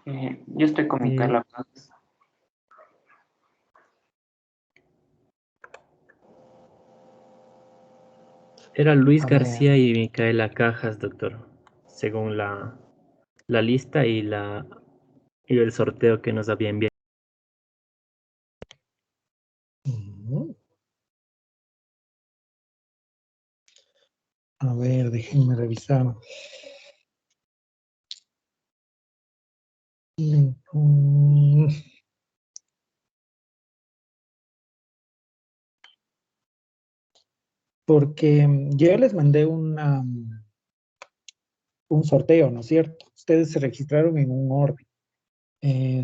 Yo estoy con Micaela Cajas. Era Luis A ver. García y Micaela Cajas, doctor, según la lista y el sorteo que nos había enviado. Ujú. A ver, déjenme revisar. Mm, Porque yo les mandé un sorteo, ¿no es cierto? Ustedes se registraron en un orden.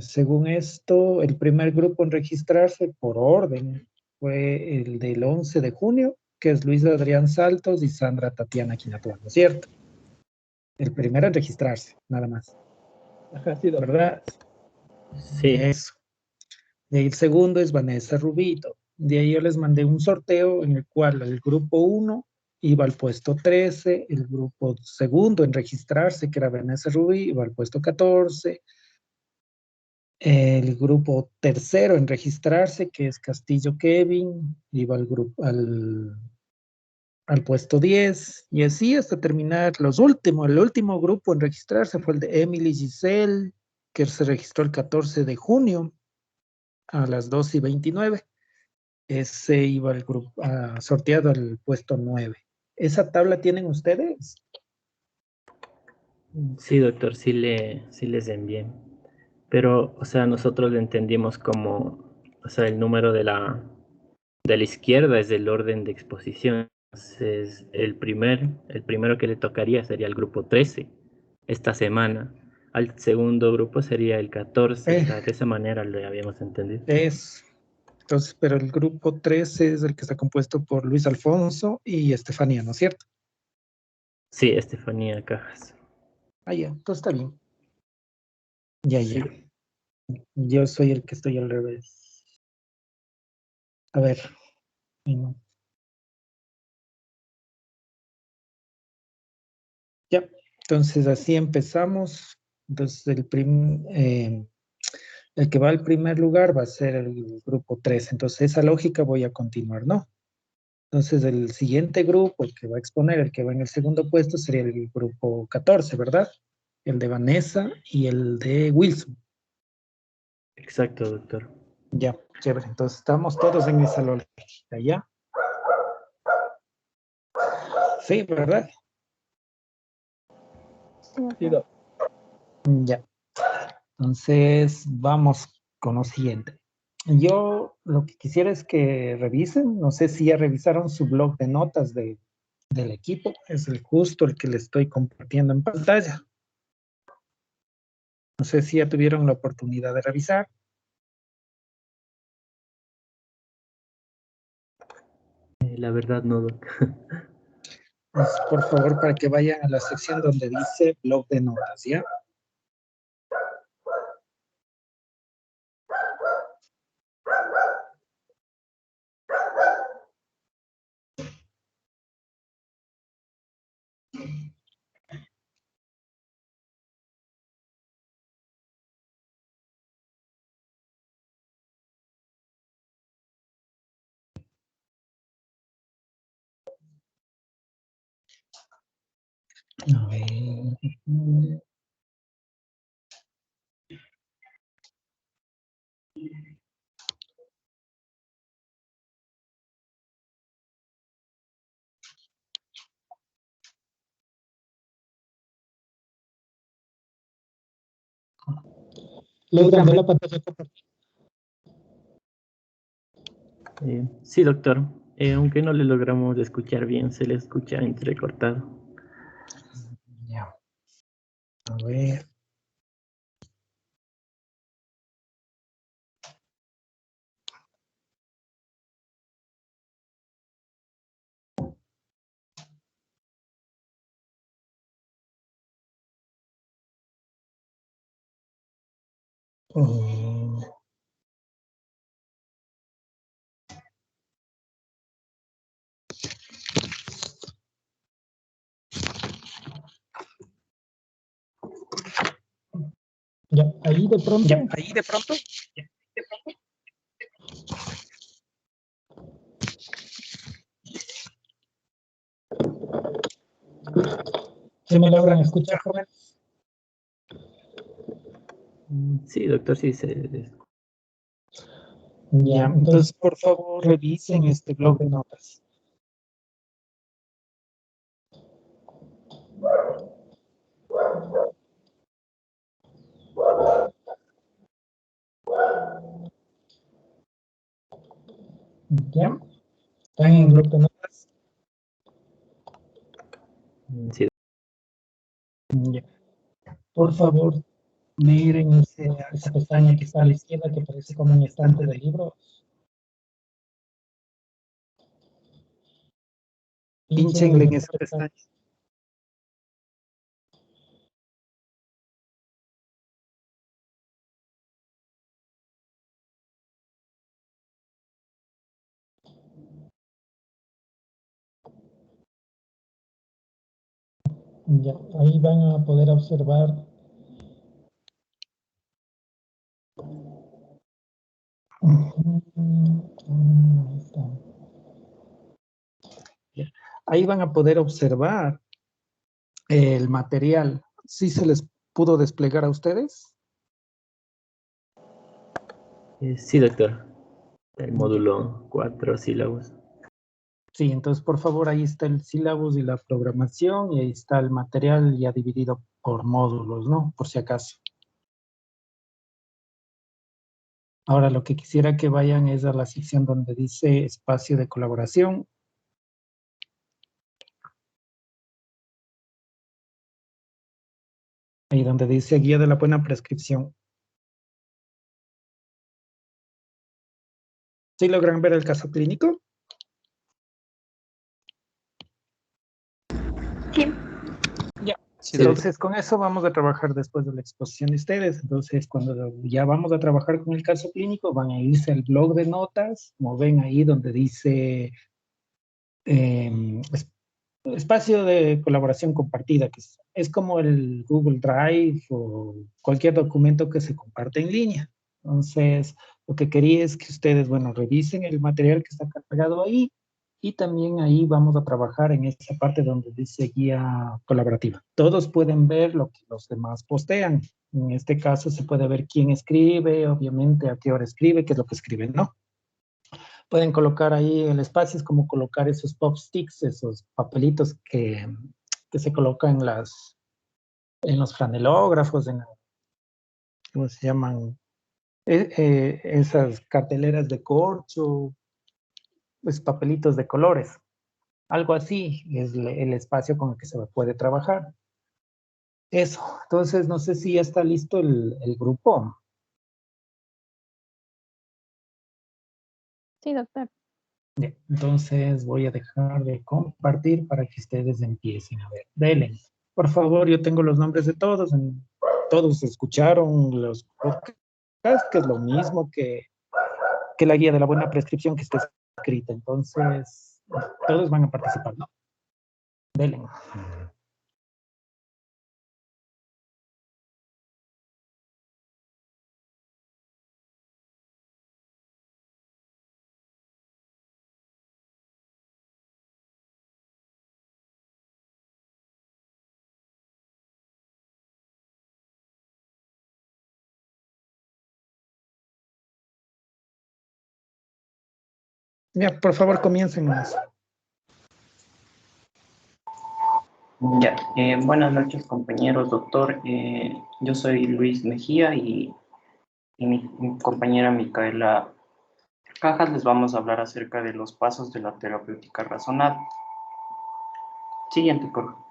Según esto, el primer grupo en registrarse por orden fue el del 11 de junio, que es Luis Adrián Saltos y Sandra Tatiana Quinatuán, ¿no es cierto? El primero en registrarse, nada más. Ajá, sí, doctor. ¿Verdad? Sí, Eso. Y ahí el segundo es Vanessa Rubito. De ahí yo les mandé un sorteo en el cual el grupo 1 iba al puesto 13, el grupo segundo en registrarse, que era Vanessa Rubí, iba al puesto 14, el grupo tercero en registrarse, que es Castillo Kevin, iba al puesto 10, y así hasta terminar los últimos. El último grupo en registrarse fue el de Emily Giselle, que se registró el 14 de junio a las 2:29. Ese iba al grupo, sorteado al puesto 9. ¿Esa tabla tienen ustedes? sí, doctor, sí les envié. Pero, o sea, nosotros lo entendimos como, o sea, el número de la izquierda es el orden de exposición. Entonces, el primero que le tocaría sería el grupo 13 esta semana. Al segundo grupo sería el 14, o sea, de esa manera lo habíamos entendido. Entonces, pero el grupo 13 es el que está compuesto por Luis Alfonso y Estefanía, ¿no es cierto? Sí, Estefanía Cajas. Ya, entonces está bien. Ya. Sí. Yo soy el que estoy al revés. A ver. Ya, entonces así empezamos. Entonces el que va al primer lugar va a ser el grupo 3. Entonces esa lógica voy a continuar, ¿no? Entonces el siguiente grupo, el que va a exponer, el que va en el segundo puesto, sería el grupo 14, ¿verdad? El de Vanessa y el de Wilson. Exacto, doctor. Ya, chévere. Entonces estamos todos en esa lógica, ¿ya? Sí, ¿verdad? Sí, doctor. Ya. Entonces vamos con lo siguiente. Yo lo que quisiera es que revisen, no sé si ya revisaron su blog de notas del equipo, es justo el que le estoy compartiendo en pantalla. No sé si ya tuvieron la oportunidad de revisar. La verdad no, doc. Pues, por favor, para que vayan a la sección donde dice blog de notas, ¿ya? A ver. ¿Logran ver la pantalla compartida? Sí, doctor. Aunque no le logramos escuchar bien, se le escucha entrecortado. Ya. A ver. Mm, Ya, ahí de pronto. ¿Se me logran escuchar, joven? Sí, doctor, sí. Ya, entonces por favor revisen este blog de notas. Ya, están en el blog de notas. Sí. Ya. Por favor, miren esa pestaña que está a la izquierda que parece como un estante de libros. Pinchenle en esa pestaña. Ya, ahí van a poder observar ahí van a poder observar el material. ¿Sí se les pudo desplegar a ustedes? Sí, doctor. El módulo 4 sílabos. Sí, entonces por favor ahí está el sílabus y la programación y ahí está el material ya dividido por módulos, ¿no? Por si acaso. Ahora lo que quisiera que vayan es a la sección donde dice espacio de colaboración. Ahí donde dice guía de la buena prescripción. ¿Sí logran ver el caso clínico? Sí. Ya. Sí, Entonces, con eso vamos a trabajar después de la exposición de ustedes. Entonces, cuando ya vamos a trabajar con el caso clínico, van a irse al blog de notas, como ven ahí donde dice espacio de colaboración compartida, que es como el Google Drive o cualquier documento que se comparte en línea. Entonces, lo que quería es que ustedes, bueno, revisen el material que está cargado ahí y también ahí vamos a trabajar en esa parte donde dice guía colaborativa. Todos pueden ver lo que los demás postean. En este caso se puede ver quién escribe, obviamente a qué hora escribe, qué es lo que escribe, ¿no? Pueden colocar ahí el espacio, es como colocar esos pop sticks, esos papelitos que se colocan en los franelógrafos, ¿cómo se llaman? Esas carteleras de corcho, pues papelitos de colores. Algo así es el espacio con el que se puede trabajar. Eso, entonces no sé si ya está listo el grupo. Sí, doctor. Bien, entonces voy a dejar de compartir para que ustedes empiecen a ver. Delen. Por favor, yo tengo los nombres de todos. Todos escucharon los podcasts, que es lo mismo que la guía de la buena prescripción que está escrita. Entonces, todos van a participar, ¿no? Delen. Ya, por favor, comiencen más. Ya, buenas noches compañeros, doctor. Yo soy Luis Mejía y mi compañera Micaela Cajas les vamos a hablar acerca de los pasos de la terapéutica razonada. Siguiente, por favor.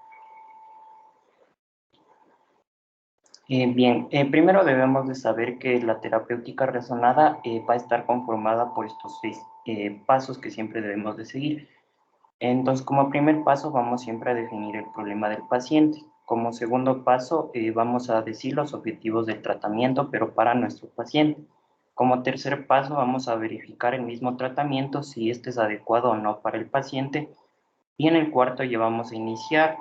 Bien, primero debemos de saber que la terapéutica razonada va a estar conformada por estos 6 pasos que siempre debemos de seguir. Entonces, como primer paso, vamos siempre a definir el problema del paciente. Como segundo paso, vamos a decir los objetivos del tratamiento, pero para nuestro paciente. Como tercer paso, vamos a verificar el mismo tratamiento, si este es adecuado o no para el paciente. Y en el cuarto, ya vamos a iniciar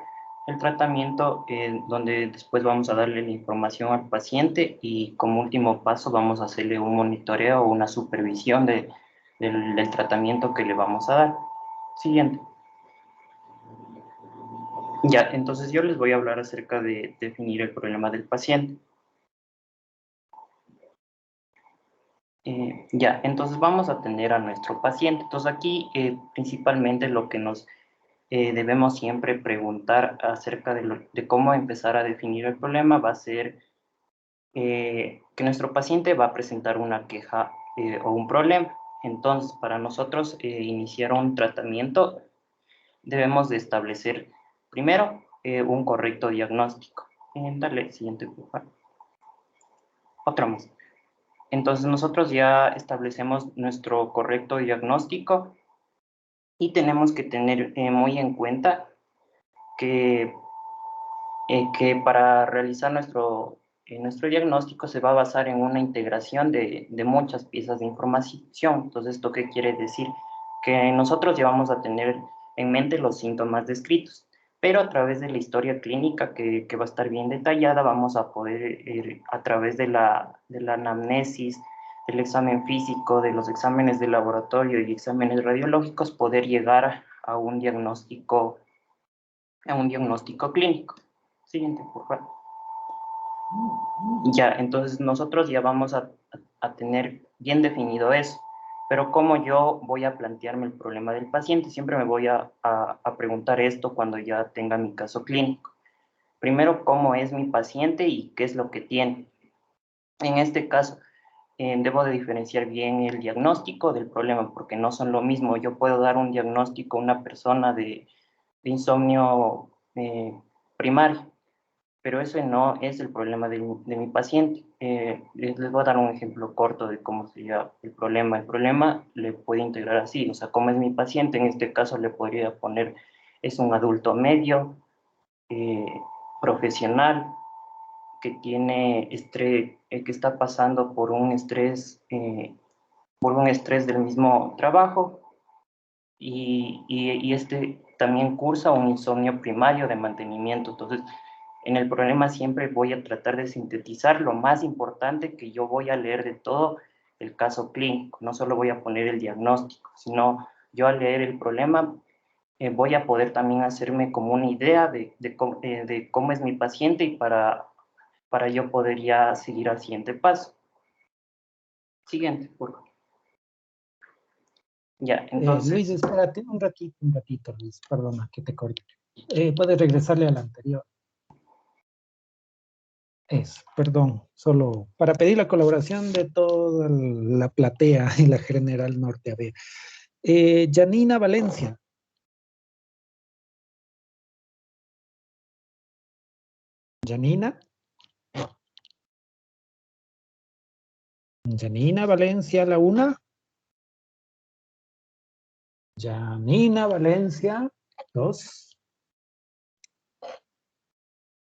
el tratamiento, donde después vamos a darle la información al paciente y como último paso vamos a hacerle un monitoreo o una supervisión del tratamiento que le vamos a dar. Siguiente. Ya, entonces yo les voy a hablar acerca de definir el problema del paciente. Ya, entonces vamos a atender a nuestro paciente. Entonces aquí principalmente lo que nos debemos siempre preguntar acerca de cómo empezar a definir el problema va a ser que nuestro paciente va a presentar una queja o un problema. Entonces, para nosotros iniciar un tratamiento, debemos de establecer primero un correcto diagnóstico. Dale, siguiente, por favor. Otra más. Entonces, nosotros ya establecemos nuestro correcto diagnóstico y tenemos que tener muy en cuenta que para realizar nuestro diagnóstico se va a basar en una integración de muchas piezas de información. Entonces, ¿esto qué quiere decir? Que nosotros ya vamos a tener en mente los síntomas descritos, pero a través de la historia clínica que va a estar bien detallada, vamos a poder ir a través de la anamnesis, del examen físico, de los exámenes de laboratorio y exámenes radiológicos, poder llegar a un diagnóstico clínico. Siguiente, por favor. Ya, entonces nosotros ya vamos a tener bien definido eso, pero ¿cómo yo voy a plantearme el problema del paciente? Siempre me voy a preguntar esto cuando ya tenga mi caso clínico. Primero, ¿cómo es mi paciente y qué es lo que tiene? En este caso, debo de diferenciar bien el diagnóstico del problema, porque no son lo mismo. Yo puedo dar un diagnóstico a una persona de insomnio primario, pero ese no es el problema de mi paciente. Les voy a dar un ejemplo corto de cómo sería el problema. El problema le puede integrar así, o sea, cómo es mi paciente, en este caso le podría poner, es un adulto medio, eh, profesional, que tiene estrés, que está pasando por un estrés del mismo trabajo, y este también cursa un insomnio primario de mantenimiento. Entonces, en el problema siempre voy a tratar de sintetizar lo más importante que yo voy a leer de todo el caso clínico. No solo voy a poner el diagnóstico, sino yo al leer el problema voy a poder también hacerme como una idea de cómo es mi paciente y para yo poder ya seguir al siguiente paso. Siguiente, por favor. Ya, entonces... Luis, espérate un ratito, Luis, perdona que te corte. Puedes regresarle al anterior. Perdón, solo para pedir la colaboración de toda la platea y la General Norte. A ver, Janina Valencia. Janina. Janina Valencia, la una. Janina Valencia, dos.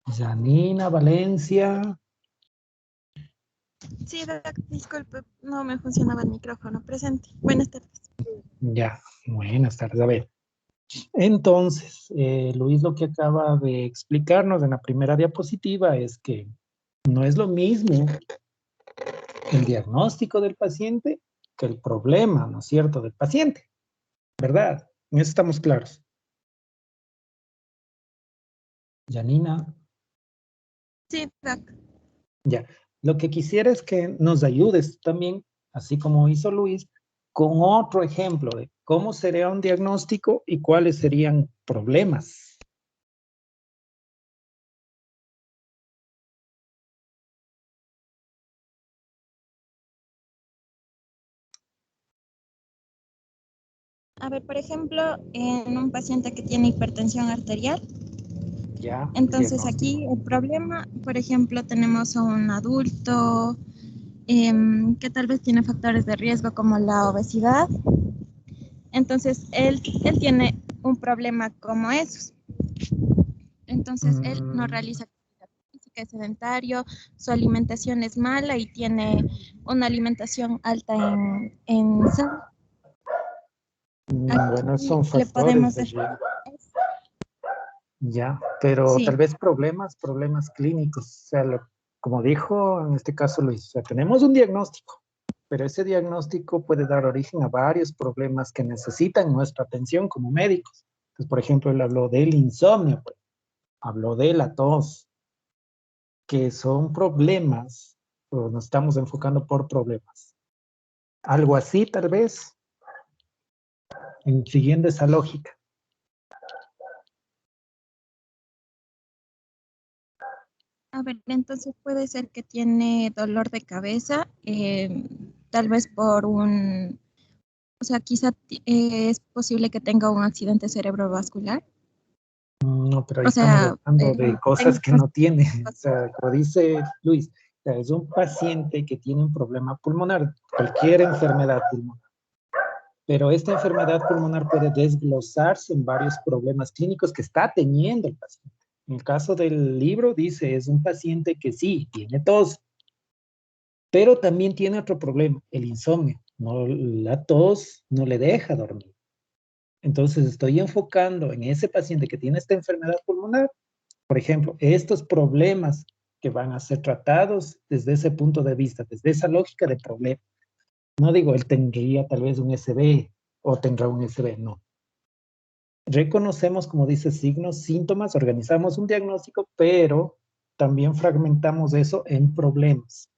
Janina Valencia. Sí, disculpe, no me funcionaba el micrófono. Presente. Buenas tardes. Ya, buenas tardes. A ver, entonces, Luis lo que acaba de explicarnos en la primera diapositiva es que no es lo mismo el diagnóstico del paciente que el problema, ¿no es cierto?, del paciente, ¿verdad? En eso estamos claros. Janina. Sí, doc. Ya, lo que quisiera es que nos ayudes también, así como hizo Luis, con otro ejemplo de cómo sería un diagnóstico y cuáles serían problemas. A ver, por ejemplo, en un paciente que tiene hipertensión arterial, Ya, entonces aquí el problema, por ejemplo, tenemos a un adulto que tal vez tiene factores de riesgo como la obesidad. Entonces, él tiene un problema como esos. Entonces, él no realiza actividad física, es sedentario, su alimentación es mala y tiene una alimentación alta en sal. Bueno, son Le factores podemos de dejar. riesgo. Ya, pero Sí. tal vez problemas clínicos. O sea, como dijo en este caso Luis, o sea, tenemos un diagnóstico, pero ese diagnóstico puede dar origen a varios problemas que necesitan nuestra atención como médicos. Entonces, por ejemplo, él habló del insomnio, pues, habló de la tos, que son problemas, o nos estamos enfocando por problemas. Algo así, tal vez, siguiendo esa lógica. A ver, entonces puede ser que tiene dolor de cabeza, tal vez por o sea, quizá es posible que tenga un accidente cerebrovascular. No, pero ahí O estamos sea, hablando de cosas que tenga- no tiene. O sea, como dice Luis, o sea, es un paciente que tiene un problema pulmonar, cualquier enfermedad pulmonar. Pero esta enfermedad pulmonar puede desglosarse en varios problemas clínicos que está teniendo el paciente. En el caso del libro dice, es un paciente que sí, tiene tos, pero también tiene otro problema, el insomnio. No, la tos no le deja dormir. Entonces estoy enfocando en ese paciente que tiene esta enfermedad pulmonar. Por ejemplo, estos problemas que van a ser tratados desde ese punto de vista, desde esa lógica de problema. No digo, él tendría tal vez un SB o tendrá un SB, no. Reconocemos, como dice, signos, síntomas, organizamos un diagnóstico, pero también fragmentamos eso en problemas.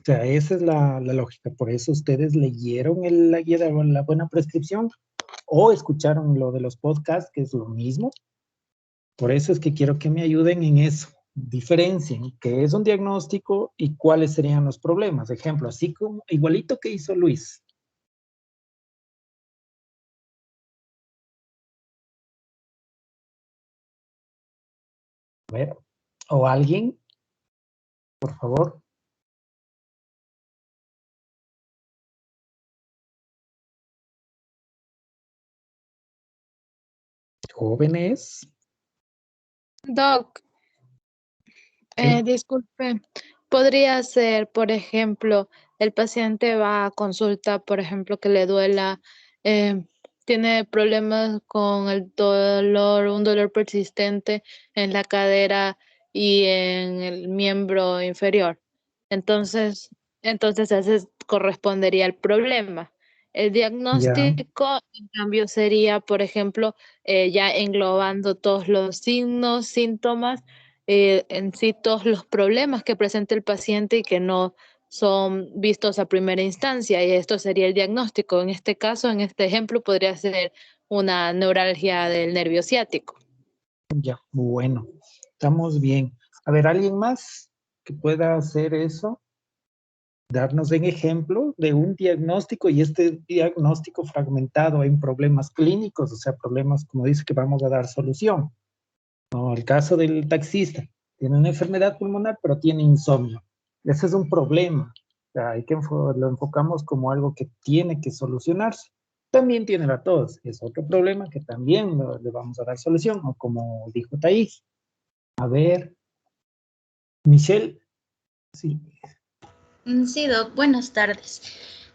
O sea, esa es la lógica. Por eso ustedes leyeron la guía de la buena prescripción o escucharon lo de los podcasts, que es lo mismo. Por eso es que quiero que me ayuden en eso. Diferencien qué es un diagnóstico y cuáles serían los problemas. Ejemplo, así como igualito que hizo Luis. A ver, o alguien, por favor. Jóvenes. Doc, Sí. disculpe, podría ser, por ejemplo, el paciente va a consulta, por ejemplo, que le duela, eh, tiene problemas con el dolor, un dolor persistente en la cadera y en el miembro inferior. Entonces, entonces ese correspondería al problema. El Ya, diagnóstico, en cambio, sería, por ejemplo, ya englobando todos los signos, síntomas en sí todos los problemas que presenta el paciente y que no son vistos a primera instancia, y esto sería el diagnóstico. En este caso, en este ejemplo, podría ser una neuralgia del nervio ciático. ya, bueno, estamos bien. A ver, ¿alguien más que pueda hacer eso? Darnos un ejemplo de un diagnóstico y este diagnóstico fragmentado en problemas clínicos, o sea, problemas, como dice, que vamos a dar solución. No, el caso del taxista, tiene una enfermedad pulmonar, pero tiene insomnio. Ese es un problema. O sea, lo enfocamos como algo que tiene que solucionarse. También tiene la tos, es otro problema que también le vamos a dar solución, o como dijo Thais. A ver, Michelle, sí. Sí, Doc, buenas tardes.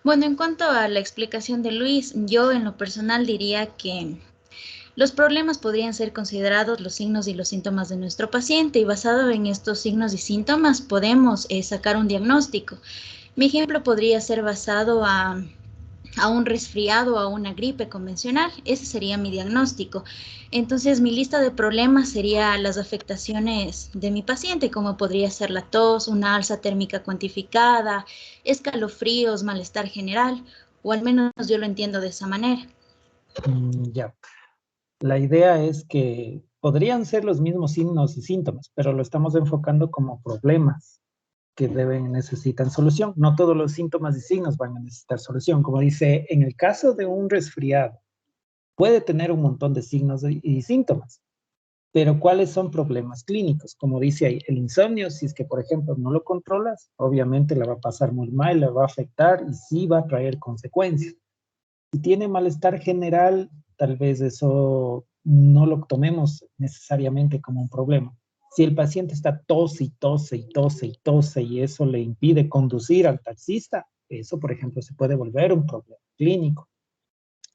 Bueno, en cuanto a la explicación de Luis, yo en lo personal diría que los problemas podrían ser considerados los signos y los síntomas de nuestro paciente y basado en estos signos y síntomas podemos sacar un diagnóstico. Mi ejemplo podría ser basado a un resfriado o a una gripe convencional. Ese sería mi diagnóstico. Entonces, mi lista de problemas sería las afectaciones de mi paciente, como podría ser la tos, una alza térmica cuantificada, escalofríos, malestar general, o al menos yo lo entiendo de esa manera. Ya. La idea es que podrían ser los mismos signos y síntomas, pero lo estamos enfocando como problemas que necesitan solución. No todos los síntomas y signos van a necesitar solución. Como dice, en el caso de un resfriado, puede tener un montón de signos y síntomas, pero ¿cuáles son problemas clínicos? Como dice ahí, el insomnio, si es que, por ejemplo, no lo controlas, obviamente la va a pasar muy mal, la va a afectar y sí va a traer consecuencias. Si tiene malestar general, tal vez eso no lo tomemos necesariamente como un problema. Si el paciente está tose y tose y tose y tose y eso le impide conducir al taxista, eso, por ejemplo, se puede volver un problema clínico.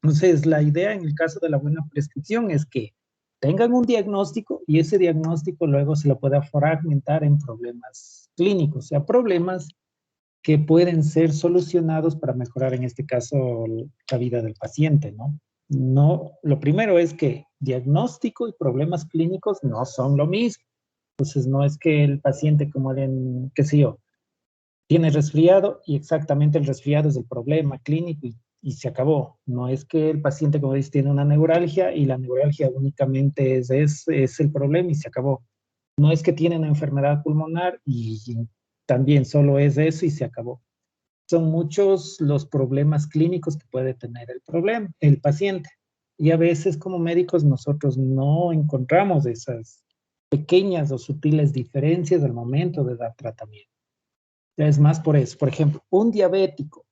Entonces, la idea en el caso de la buena prescripción es que tengan un diagnóstico y ese diagnóstico luego se lo pueda fragmentar en problemas clínicos, o sea, problemas que pueden ser solucionados para mejorar, en este caso, la vida del paciente, ¿no? No, lo primero es que diagnóstico y problemas clínicos no son lo mismo. Entonces, no es que el paciente, como en, qué sé yo, tiene resfriado y exactamente el resfriado es el problema clínico y se acabó. No es que el paciente, como dice, tiene una neuralgia y la neuralgia únicamente es el problema y se acabó. No es que tiene una enfermedad pulmonar y también solo es eso y se acabó. Son muchos los problemas clínicos que puede tener el paciente. Y a veces como médicos nosotros no encontramos esas pequeñas o sutiles diferencias al momento de dar tratamiento. Es más por eso. Por ejemplo, un diabético.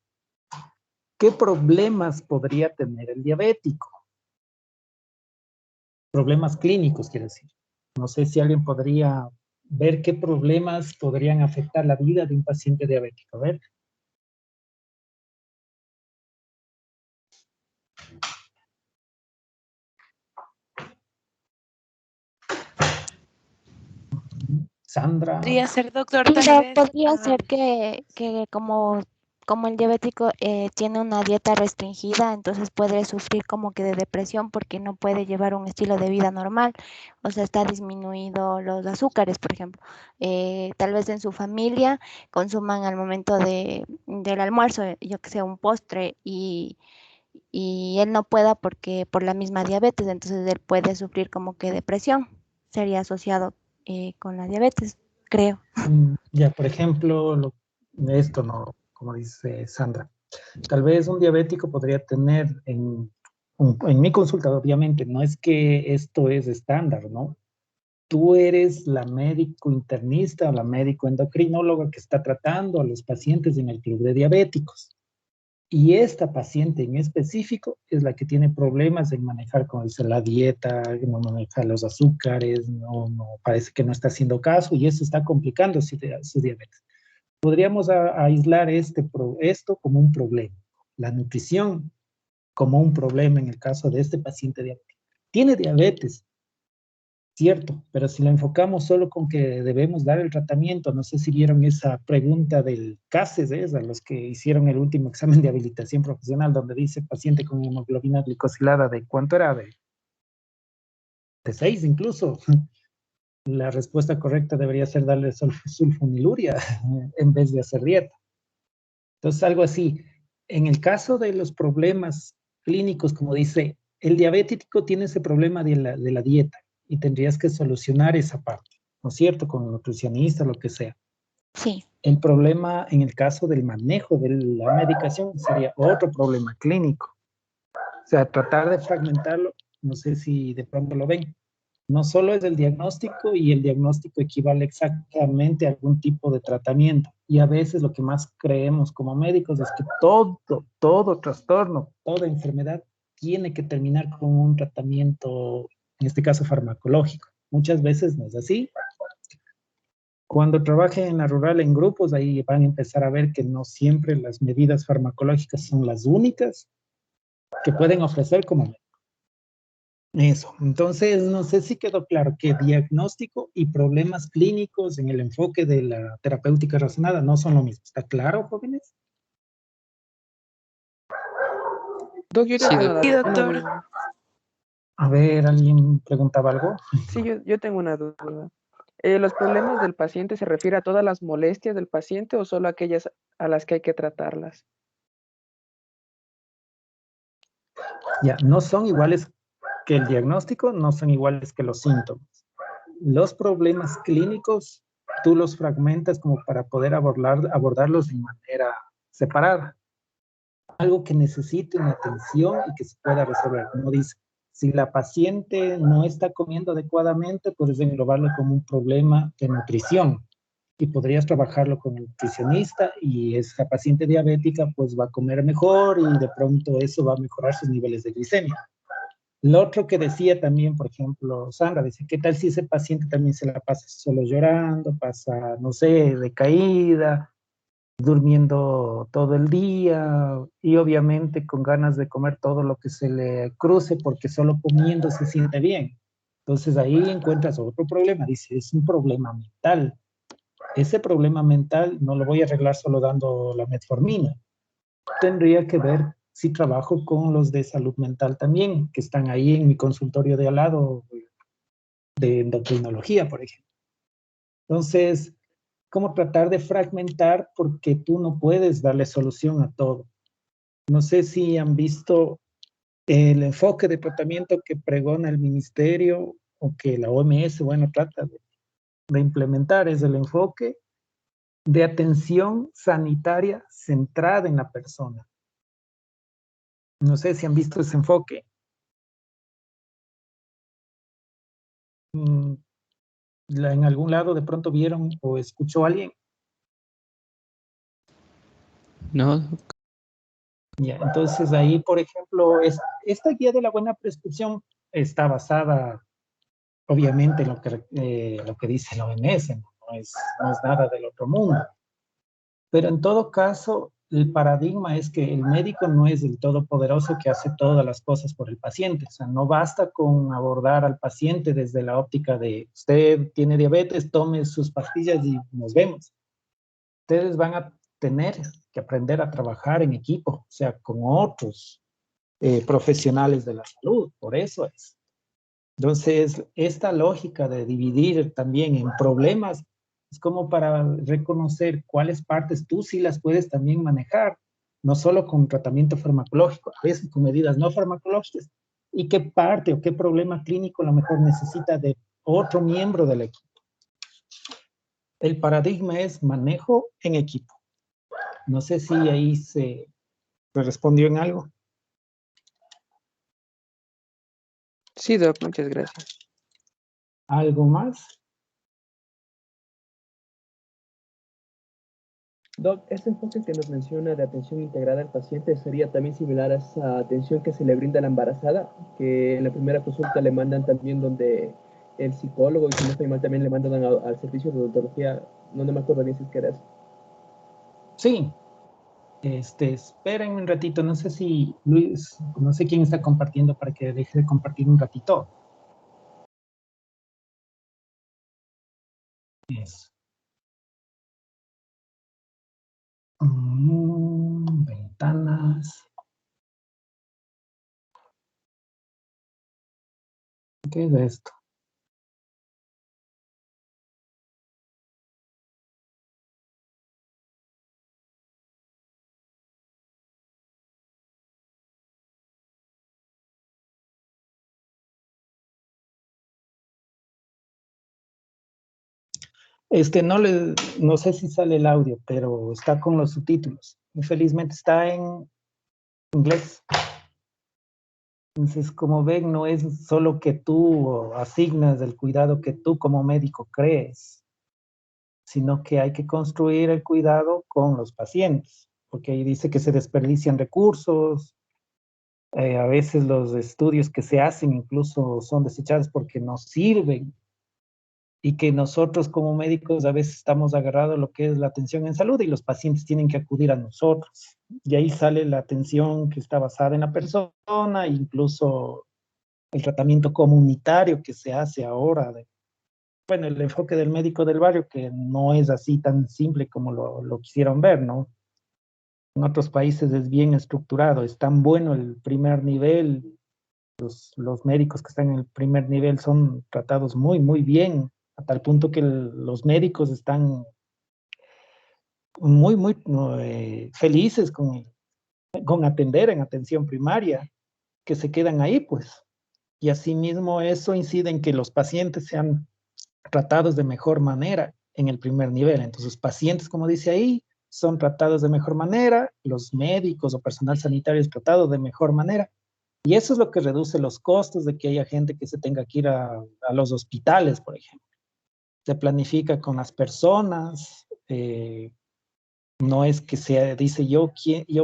¿Qué problemas podría tener el diabético? Problemas clínicos, quiero decir. No sé si alguien podría ver qué problemas podrían afectar la vida de un paciente diabético. A ver. Sandra. Podría ser, doctor, Mira, tal vez. podría ser que como el diabético tiene una dieta restringida, entonces puede sufrir como que de depresión porque no puede llevar un estilo de vida normal. O sea, está disminuido los azúcares, por ejemplo. Tal vez en su familia consuman al momento del almuerzo, yo que sé, un postre y él no pueda porque por la misma diabetes, entonces él puede sufrir como que depresión. Sería asociado con la diabetes, creo. Ya, por ejemplo, esto no, como dice Sandra, tal vez un diabético podría tener en mi consulta, obviamente, no es que esto es estándar, ¿no? Tú eres la médico internista o la médico endocrinóloga que está tratando a los pacientes en el club de diabéticos. Y esta paciente en específico es la que tiene problemas en manejar, como dice, la dieta, no maneja los azúcares, no parece que no está haciendo caso y eso está complicando su diabetes. Podríamos aislar esto como un problema, la nutrición como un problema en el caso de este paciente diabético. Tiene diabetes, cierto, pero si lo enfocamos solo con que debemos dar el tratamiento, no sé si vieron esa pregunta del CASES, a los que hicieron el último examen de habilitación profesional, donde dice paciente con hemoglobina glicosilada de ¿cuánto era? De 6 incluso. La respuesta correcta debería ser darle sulfoniluria en vez de hacer dieta. Entonces, algo así. En el caso de los problemas clínicos, como dice, el diabético tiene ese problema de la dieta y tendrías que solucionar esa parte, ¿no es cierto? Con un nutricionista, lo que sea. Sí. El problema en el caso del manejo de la medicación sería otro problema clínico. O sea, tratar de fragmentarlo, no sé si de pronto lo ven. No solo es el diagnóstico y el diagnóstico equivale exactamente a algún tipo de tratamiento. Y a veces lo que más creemos como médicos es que todo trastorno, toda enfermedad tiene que terminar con un tratamiento, en este caso farmacológico. Muchas veces no es así. Cuando trabajen en la rural en grupos, ahí van a empezar a ver que no siempre las medidas farmacológicas son las únicas que pueden ofrecer como médicos. Eso, entonces no sé si quedó claro que diagnóstico y problemas clínicos en el enfoque de la terapéutica razonada no son lo mismo. ¿Está claro, jóvenes? Doc, yo tengo Sí, una doctor. duda. A ver, ¿alguien preguntaba algo? Sí, yo tengo una duda. ¿Los problemas del paciente se refiere a todas las molestias del paciente o solo a aquellas a las que hay que tratarlas? Ya, no son iguales que el diagnóstico, no son iguales que los síntomas. Los problemas clínicos, tú los fragmentas como para poder abordarlos de manera separada. Algo que necesite una atención y que se pueda resolver. Como dice, si la paciente no está comiendo adecuadamente, puedes englobarlo como un problema de nutrición y podrías trabajarlo con el nutricionista y esa paciente diabética pues va a comer mejor y de pronto eso va a mejorar sus niveles de glicemia. Lo otro que decía también, por ejemplo, Sandra, dice, ¿qué tal si ese paciente también se la pasa solo llorando, pasa, no sé, decaída, durmiendo todo el día y obviamente con ganas de comer todo lo que se le cruce porque solo comiendo se siente bien? Entonces ahí encuentras otro problema, dice, es un problema mental. Ese problema mental no lo voy a arreglar solo dando la metformina. Tendría que ver si trabajo con los de salud mental también, que están ahí en mi consultorio de al lado de endocrinología, por ejemplo. Entonces, ¿cómo tratar de fragmentar? Porque tú no puedes darle solución a todo. No sé si han visto el enfoque de tratamiento que pregona el ministerio o que la OMS, bueno, trata de implementar, es el enfoque de atención sanitaria centrada en la persona. No sé si han visto ese enfoque. En algún lado de pronto vieron o escuchó a alguien. No, Ya, entonces ahí, por ejemplo, esta guía de la buena prescripción está basada, obviamente, en lo que dice la OMS, no es nada del otro mundo. Pero en todo caso, el paradigma es que el médico no es el todopoderoso que hace todas las cosas por el paciente. O sea, no basta con abordar al paciente desde la óptica de usted tiene diabetes, tome sus pastillas y nos vemos. Ustedes van a tener que aprender a trabajar en equipo, o sea, con otros profesionales de la salud. Por eso es. Entonces, esta lógica de dividir también en problemas es como para reconocer cuáles partes tú sí las puedes también manejar, no solo con tratamiento farmacológico, a veces con medidas no farmacológicas, y qué parte o qué problema clínico a lo mejor necesita de otro miembro del equipo. El paradigma es manejo en equipo. No sé si ahí se respondió en algo. Sí, Doc, muchas gracias. ¿Algo más? Doc, este enfoque que nos menciona de atención integrada al paciente sería también similar a esa atención que se le brinda a la embarazada, que en la primera consulta le mandan también donde el psicólogo y si no estoy mal también le mandan al servicio de odontología, no me acuerdo bien si es que era eso. Sí. Esperen un ratito, no sé si Luis, no sé quién está compartiendo para que deje de compartir un ratito. Eso. Ventanas. ¿Qué es esto? No sé si sale el audio, pero está con los subtítulos. Infelizmente está en inglés. Entonces, como ven, no es solo que tú asignas el cuidado que tú como médico crees, sino que hay que construir el cuidado con los pacientes, porque ahí dice que se desperdician recursos, a veces los estudios que se hacen incluso son desechados porque no sirven y que nosotros como médicos a veces estamos agarrados a lo que es la atención en salud y los pacientes tienen que acudir a nosotros. Y ahí sale la atención que está basada en la persona, incluso el tratamiento comunitario que se hace ahora. Bueno, el enfoque del médico del barrio que no es así tan simple como lo quisieron ver, ¿no? En otros países es bien estructurado, es tan bueno el primer nivel, los médicos que están en el primer nivel son tratados muy, muy bien, a tal punto que los médicos están muy, muy felices con atender en atención primaria, que se quedan ahí, pues. Y asimismo eso incide en que los pacientes sean tratados de mejor manera en el primer nivel. Entonces, pacientes, como dice ahí, son tratados de mejor manera, los médicos o personal sanitario es tratado de mejor manera. Y eso es lo que reduce los costos de que haya gente que se tenga que ir a los hospitales, por ejemplo. Se planifica con las personas, no es que se dice yo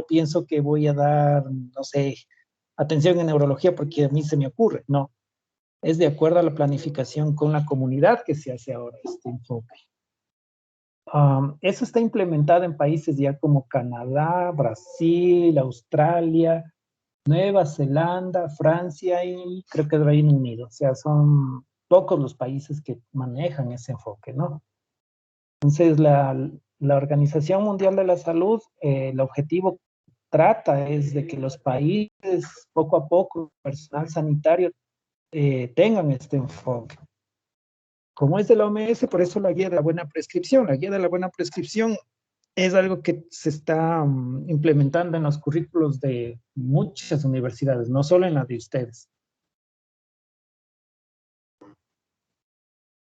pienso que voy a dar, no sé, atención en neurología porque a mí se me ocurre. No, es de acuerdo a la planificación con la comunidad que se hace ahora este enfoque. Eso está implementado en países ya como Canadá, Brasil, Australia, Nueva Zelanda, Francia y creo que el Reino Unido. O sea, son pocos los países que manejan ese enfoque, ¿no? Entonces, la Organización Mundial de la Salud, el objetivo trata es de que los países, poco a poco, personal sanitario, tengan este enfoque. Como es de la OMS, por eso la guía de la buena prescripción. La guía de la buena prescripción es algo que se está implementando en los currículos de muchas universidades, no solo en la de ustedes.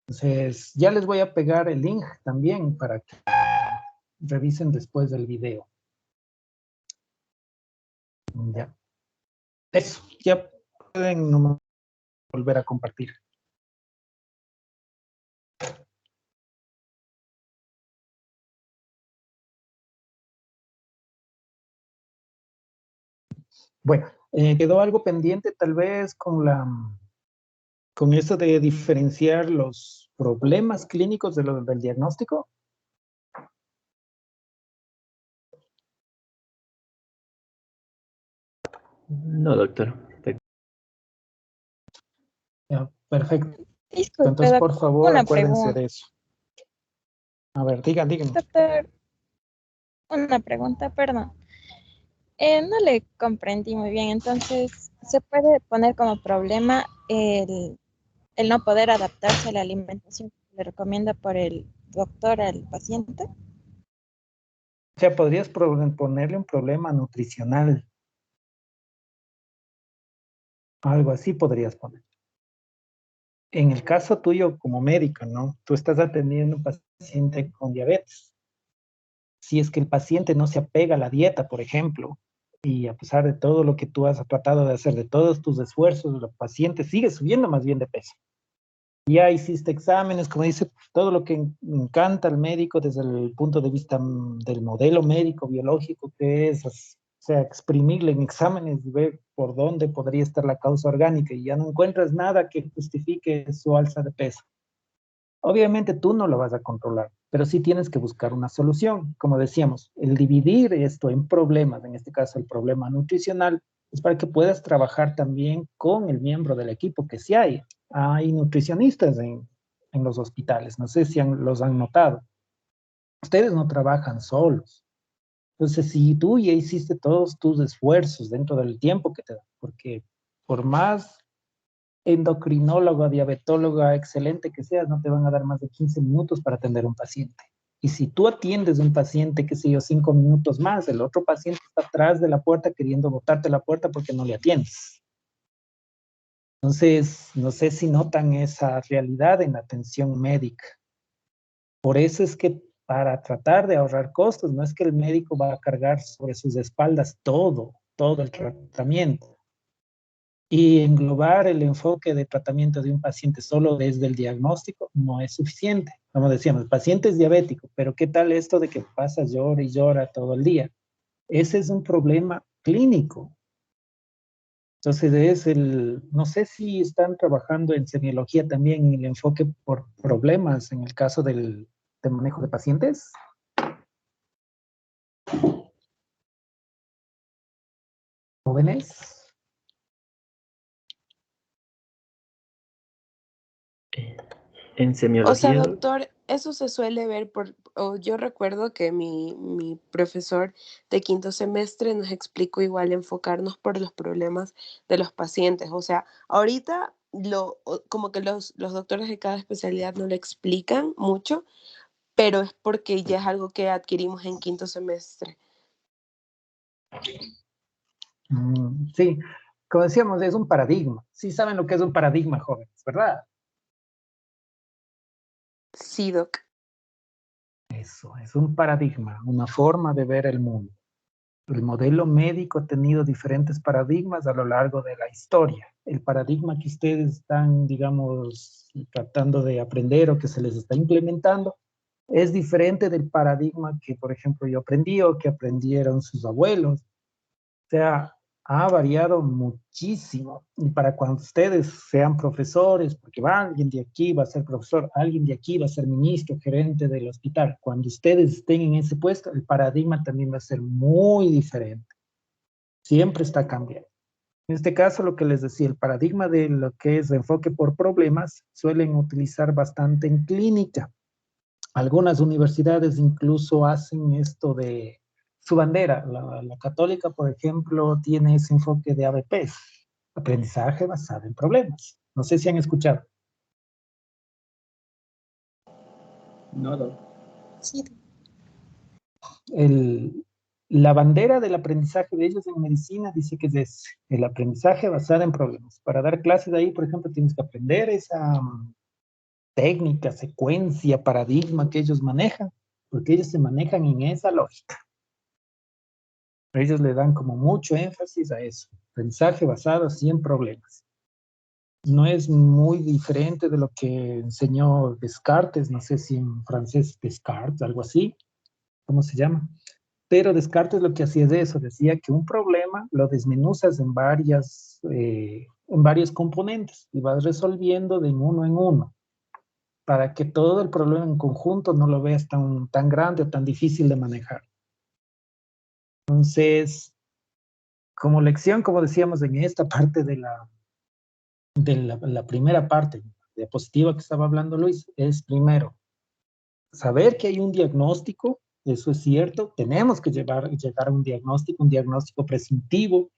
Entonces, ya les voy a pegar el link también para que revisen después del video. Ya. Eso, ya pueden volver a compartir. Bueno, quedó algo pendiente tal vez con eso de diferenciar los problemas clínicos del diagnóstico. No, doctor. Ya, perfecto. Disculpe, Entonces, por favor, una acuérdense pregunta. de eso. A ver, díganme. Doctor, una pregunta, perdón. No le comprendí muy bien. Entonces, ¿se puede poner como problema el no poder adaptarse a la alimentación que le recomienda por el doctor al paciente? O sea, podrías ponerle un problema nutricional. Algo así podrías poner. En el caso tuyo como médico, ¿no? Tú estás atendiendo a un paciente con diabetes. Si es que el paciente no se apega a la dieta, por ejemplo, y a pesar de todo lo que tú has tratado de hacer, de todos tus esfuerzos, el paciente sigue subiendo más bien de peso. Ya hiciste exámenes, como dice, todo lo que encanta al médico desde el punto de vista del modelo médico, biológico, que es, o sea, exprimirle en exámenes y ver por dónde podría estar la causa orgánica y ya no encuentras nada que justifique su alza de peso. Obviamente tú no lo vas a controlar, pero sí tienes que buscar una solución. Como decíamos, el dividir esto en problemas, en este caso el problema nutricional, es para que puedas trabajar también con el miembro del equipo, que sí hay nutricionistas en los hospitales, no sé si los han notado. Ustedes no trabajan solos. Entonces, si tú ya hiciste todos tus esfuerzos dentro del tiempo que te da, porque por más endocrinóloga, diabetóloga, excelente que seas, no te van a dar más de 15 minutos para atender a un paciente. Y si tú atiendes a un paciente, qué sé yo, 5 minutos más, el otro paciente está atrás de la puerta queriendo botarte la puerta porque no le atiendes. Entonces, no sé si notan esa realidad en la atención médica. Por eso es que para tratar de ahorrar costos, no es que el médico va a cargar sobre sus espaldas todo el tratamiento. Y englobar el enfoque de tratamiento de un paciente solo desde el diagnóstico no es suficiente. Como decíamos, el paciente es diabético, pero ¿qué tal esto de que pasa, llora y llora todo el día? Ese es un problema clínico. Entonces no sé si están trabajando en semiología también en el enfoque por problemas en el caso del manejo de pacientes. Jóvenes. En O sea, semiología, doctor, eso se suele ver yo recuerdo que mi profesor de quinto semestre nos explicó igual enfocarnos por los problemas de los pacientes. O sea, ahorita como que los doctores de cada especialidad no lo explican mucho, pero es porque ya es algo que adquirimos en quinto semestre. Sí, como decíamos, es un paradigma. Sí saben lo que es un paradigma, jóvenes, ¿verdad? Sí, doc. Eso, es un paradigma, una forma de ver el mundo. El modelo médico ha tenido diferentes paradigmas a lo largo de la historia. El paradigma que ustedes están, digamos, tratando de aprender o que se les está implementando es diferente del paradigma que, por ejemplo, yo aprendí o que aprendieron sus abuelos. O sea, ha variado muchísimo. Y para cuando ustedes sean profesores, porque alguien de aquí va a ser profesor, alguien de aquí va a ser ministro, gerente del hospital, cuando ustedes estén en ese puesto, el paradigma también va a ser muy diferente. Siempre está cambiando. En este caso, lo que les decía, el paradigma de lo que es enfoque por problemas suelen utilizar bastante en clínica. Algunas universidades incluso hacen esto de su bandera. La católica, por ejemplo, tiene ese enfoque de ABPs, aprendizaje basado en problemas. No sé si han escuchado. No, no. Sí. La bandera del aprendizaje de ellos en medicina dice que es el aprendizaje basado en problemas. Para dar clases de ahí, por ejemplo, tienes que aprender esa técnica, secuencia, paradigma que ellos manejan, porque ellos se manejan en esa lógica. Ellos le dan como mucho énfasis a eso, aprendizaje basado así en problemas. No es muy diferente de lo que enseñó Descartes, no sé si en francés Descartes, algo así, ¿cómo se llama? Pero Descartes lo que hacía es eso, decía que un problema lo desmenuzas en varios componentes y vas resolviendo de uno en uno, para que todo el problema en conjunto no lo veas tan grande o tan difícil de manejar. Entonces, como lección, como decíamos en esta parte de la primera parte, diapositiva que estaba hablando Luis, es primero, saber que hay un diagnóstico, eso es cierto, tenemos que llegar a un diagnóstico presuntivo.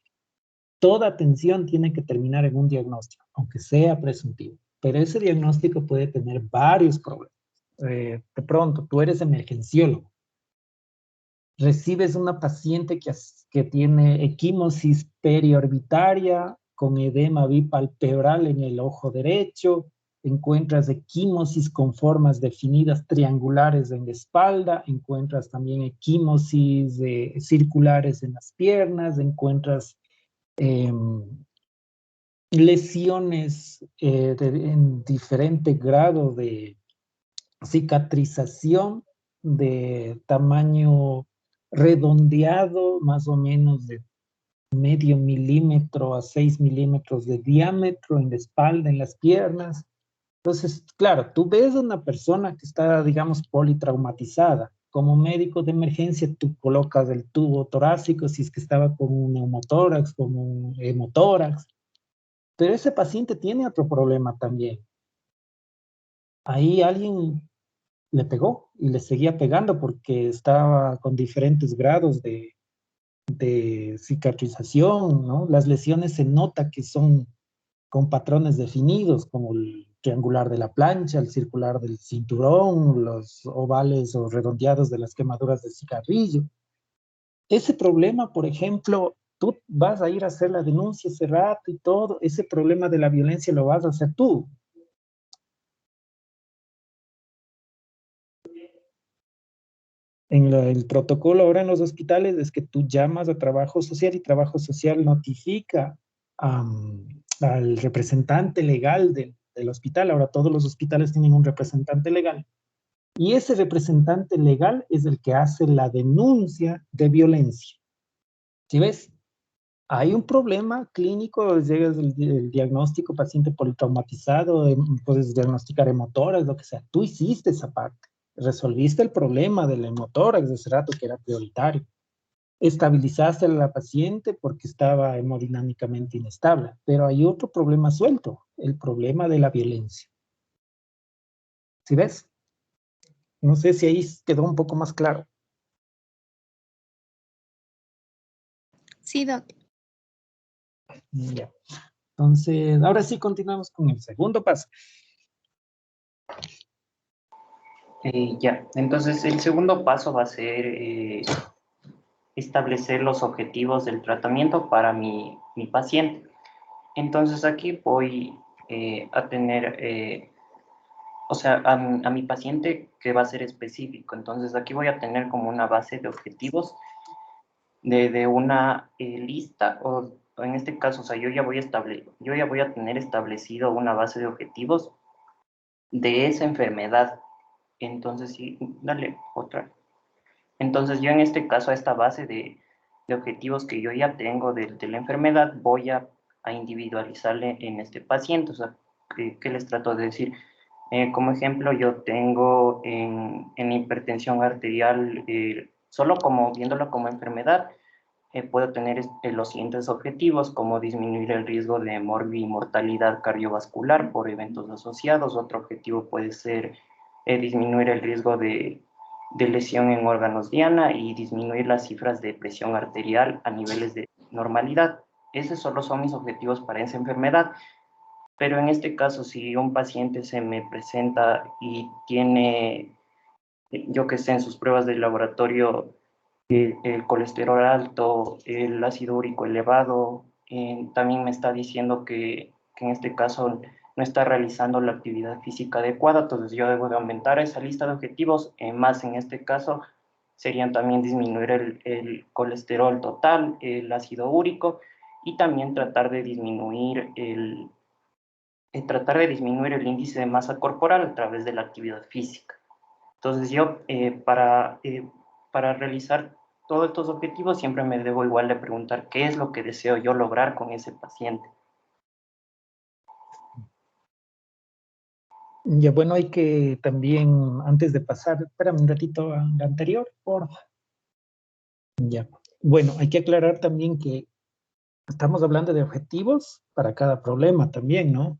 Toda atención tiene que terminar en un diagnóstico, aunque sea presuntivo. Pero ese diagnóstico puede tener varios problemas. De pronto, tú eres emergenciólogo, recibes una paciente que tiene equimosis periorbitaria con edema bipalpebral en el ojo derecho, encuentras equimosis con formas definidas triangulares en la espalda, encuentras también equimosis circulares en las piernas, encuentras lesiones en diferente grado de cicatrización, de tamaño redondeado, más o menos de medio milímetro a 6 milímetros de diámetro en la espalda, en las piernas. Entonces, claro, tú ves a una persona que está, digamos, politraumatizada. Como médico de emergencia, tú colocas el tubo torácico si es que estaba con un neumotórax, con un hemotórax. Pero ese paciente tiene otro problema también. Ahí alguien le pegó y le seguía pegando porque estaba con diferentes grados de cicatrización, ¿no? Las lesiones se nota que son con patrones definidos, como el triangular de la plancha, el circular del cinturón, los ovales o redondeados de las quemaduras de cigarrillo. Ese problema, por ejemplo, tú vas a ir a hacer la denuncia ese rato y todo, ese problema de la violencia lo vas a hacer tú. El protocolo ahora en los hospitales es que tú llamas a trabajo social y trabajo social notifica al representante legal del hospital. Ahora todos los hospitales tienen un representante legal. Y ese representante legal es el que hace la denuncia de violencia. ¿Sí ves? Hay un problema clínico, llega el diagnóstico, paciente politraumatizado, puedes diagnosticar hemotórax, lo que sea. Tú hiciste esa parte. Resolviste el problema del hemotórax de ese rato que era prioritario. Estabilizaste a la paciente porque estaba hemodinámicamente inestable. Pero hay otro problema suelto, el problema de la violencia. ¿Sí ves? No sé si ahí quedó un poco más claro. Sí, doc. Ya. Entonces, ahora sí continuamos con el segundo paso. Ya, entonces el segundo paso va a ser establecer los objetivos del tratamiento para mi paciente. Entonces aquí voy a tener, o sea, a mi paciente que va a ser específico. Entonces aquí voy a tener como una base de objetivos de una lista, o en este caso, o sea, yo ya voy a tener establecido una base de objetivos de esa enfermedad. Entonces, sí, dale otra. Entonces, yo en este caso, a esta base de objetivos que yo ya tengo de la enfermedad, voy a individualizarle en este paciente. O sea, ¿qué les trato de decir? Como ejemplo, yo tengo en hipertensión arterial, solo como viéndolo como enfermedad, puedo tener los siguientes objetivos, como disminuir el riesgo de mortalidad cardiovascular por eventos asociados. Otro objetivo puede ser disminuir el riesgo de lesión en órganos diana y disminuir las cifras de presión arterial a niveles de normalidad. Esos solo son mis objetivos para esa enfermedad. Pero en este caso, si un paciente se me presenta y tiene, yo que sé, en sus pruebas de laboratorio, el colesterol alto, el ácido úrico elevado, también me está diciendo que en este caso no está realizando la actividad física adecuada, entonces yo debo de aumentar esa lista de objetivos, más en este caso serían también disminuir el colesterol total, el ácido úrico, y también tratar de disminuir el índice de masa corporal a través de la actividad física. Entonces yo, para realizar todos estos objetivos, siempre me debo igual de preguntar qué es lo que deseo yo lograr con ese paciente. Ya bueno, hay que también, antes de pasar, espérame un ratito a la anterior, por favor. Ya. Bueno, hay que aclarar también que estamos hablando de objetivos para cada problema también, ¿no?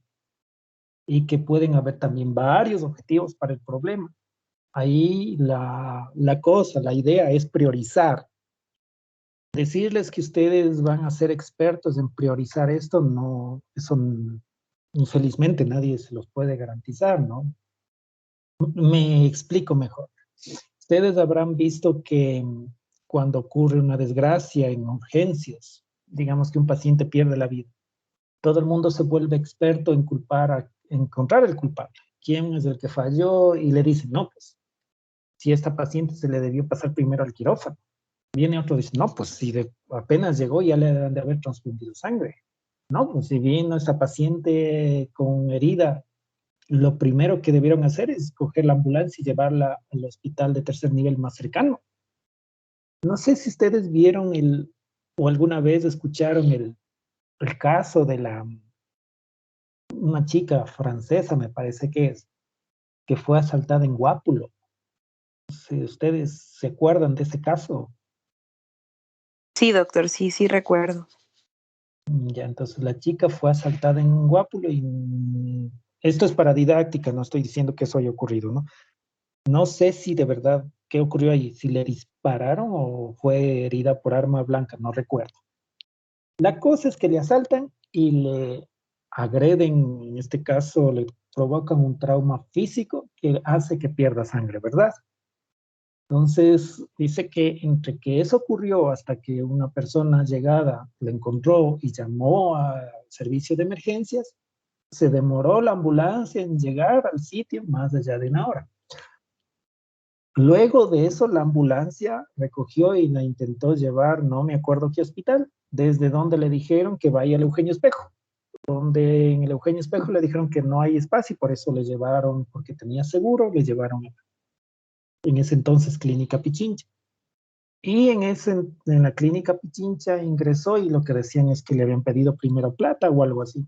Y que pueden haber también varios objetivos para el problema. Ahí la idea es priorizar. Decirles que ustedes van a ser expertos en priorizar esto, no, eso infelizmente nadie se los puede garantizar, ¿no? Me explico mejor. Ustedes habrán visto que cuando ocurre una desgracia en urgencias, digamos que un paciente pierde la vida, todo el mundo se vuelve experto en encontrar el culpable. ¿Quién es el que falló? Y le dicen, no, pues, si a esta paciente se le debió pasar primero al quirófano. Viene otro y dice, no, pues si apenas llegó ya le deben de haber transfundido sangre. No, pues si vino esta paciente con herida, lo primero que debieron hacer es coger la ambulancia y llevarla al hospital de tercer nivel más cercano. No sé si ustedes vieron o alguna vez escucharon el caso de una chica francesa, me parece que fue asaltada en Guápulo. Si ustedes se acuerdan de ese caso. Sí, doctor, sí recuerdo. Ya, entonces la chica fue asaltada en Guápulo y esto es para didáctica, no estoy diciendo que eso haya ocurrido, ¿no? No sé si de verdad qué ocurrió allí, si le dispararon o fue herida por arma blanca, no recuerdo. La cosa es que le asaltan y le agreden, en este caso le provocan un trauma físico que hace que pierda sangre, ¿verdad? Entonces, dice que entre que eso ocurrió hasta que una persona llegada le encontró y llamó al servicio de emergencias, se demoró la ambulancia en llegar al sitio más allá de una hora. Luego de eso, la ambulancia recogió y la intentó llevar, no me acuerdo qué hospital, desde donde le dijeron que vaya al Eugenio Espejo, donde en el Eugenio Espejo le dijeron que no hay espacio y por eso le llevaron, porque tenía seguro, le llevaron en ese entonces Clínica Pichincha. Y en la Clínica Pichincha ingresó y lo que decían es que le habían pedido primero plata o algo así.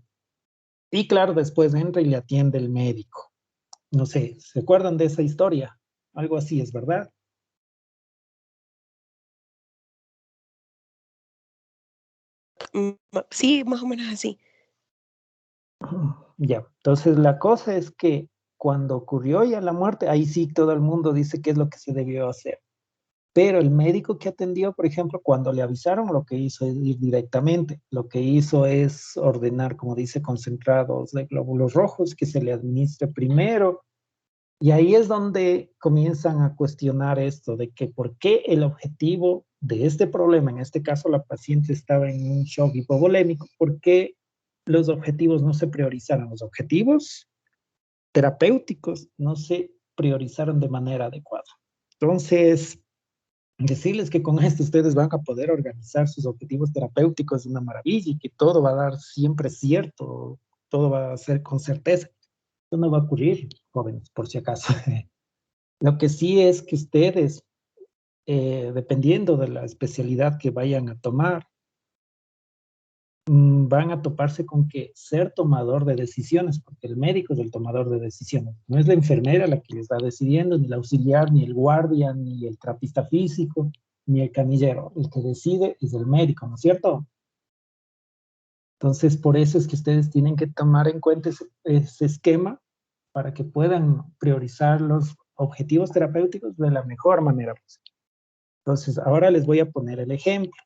Y claro, después entra y le atiende el médico. No sé, ¿se acuerdan de esa historia? Algo así es, ¿verdad? Sí, más o menos así. Ya, entonces la cosa es que cuando ocurrió ya la muerte, ahí sí todo el mundo dice qué es lo que se debió hacer. Pero el médico que atendió, por ejemplo, cuando le avisaron, lo que hizo es ir directamente. Lo que hizo es ordenar, como dice, concentrados de glóbulos rojos, que se le administre primero. Y ahí es donde comienzan a cuestionar esto, de que por qué el objetivo de este problema, en este caso la paciente estaba en un shock hipovolémico, por qué los objetivos no se priorizaron. Los objetivos terapéuticos no se priorizaron de manera adecuada. Entonces, decirles que con esto ustedes van a poder organizar sus objetivos terapéuticos es una maravilla y que todo va a dar siempre cierto, todo va a ser con certeza. Eso no va a ocurrir, jóvenes, por si acaso. Lo que sí es que ustedes, dependiendo de la especialidad que vayan a tomar, van a toparse con que ser tomador de decisiones, porque el médico es el tomador de decisiones, no es la enfermera la que les está decidiendo, ni el auxiliar, ni el guardia, ni el terapista físico. ni el camillero. El que decide es el médico, ¿no es cierto? Entonces, por eso es que ustedes tienen que tomar en cuenta ese esquema para que puedan priorizar los objetivos terapéuticos de la mejor manera posible. Entonces, ahora les voy a poner el ejemplo.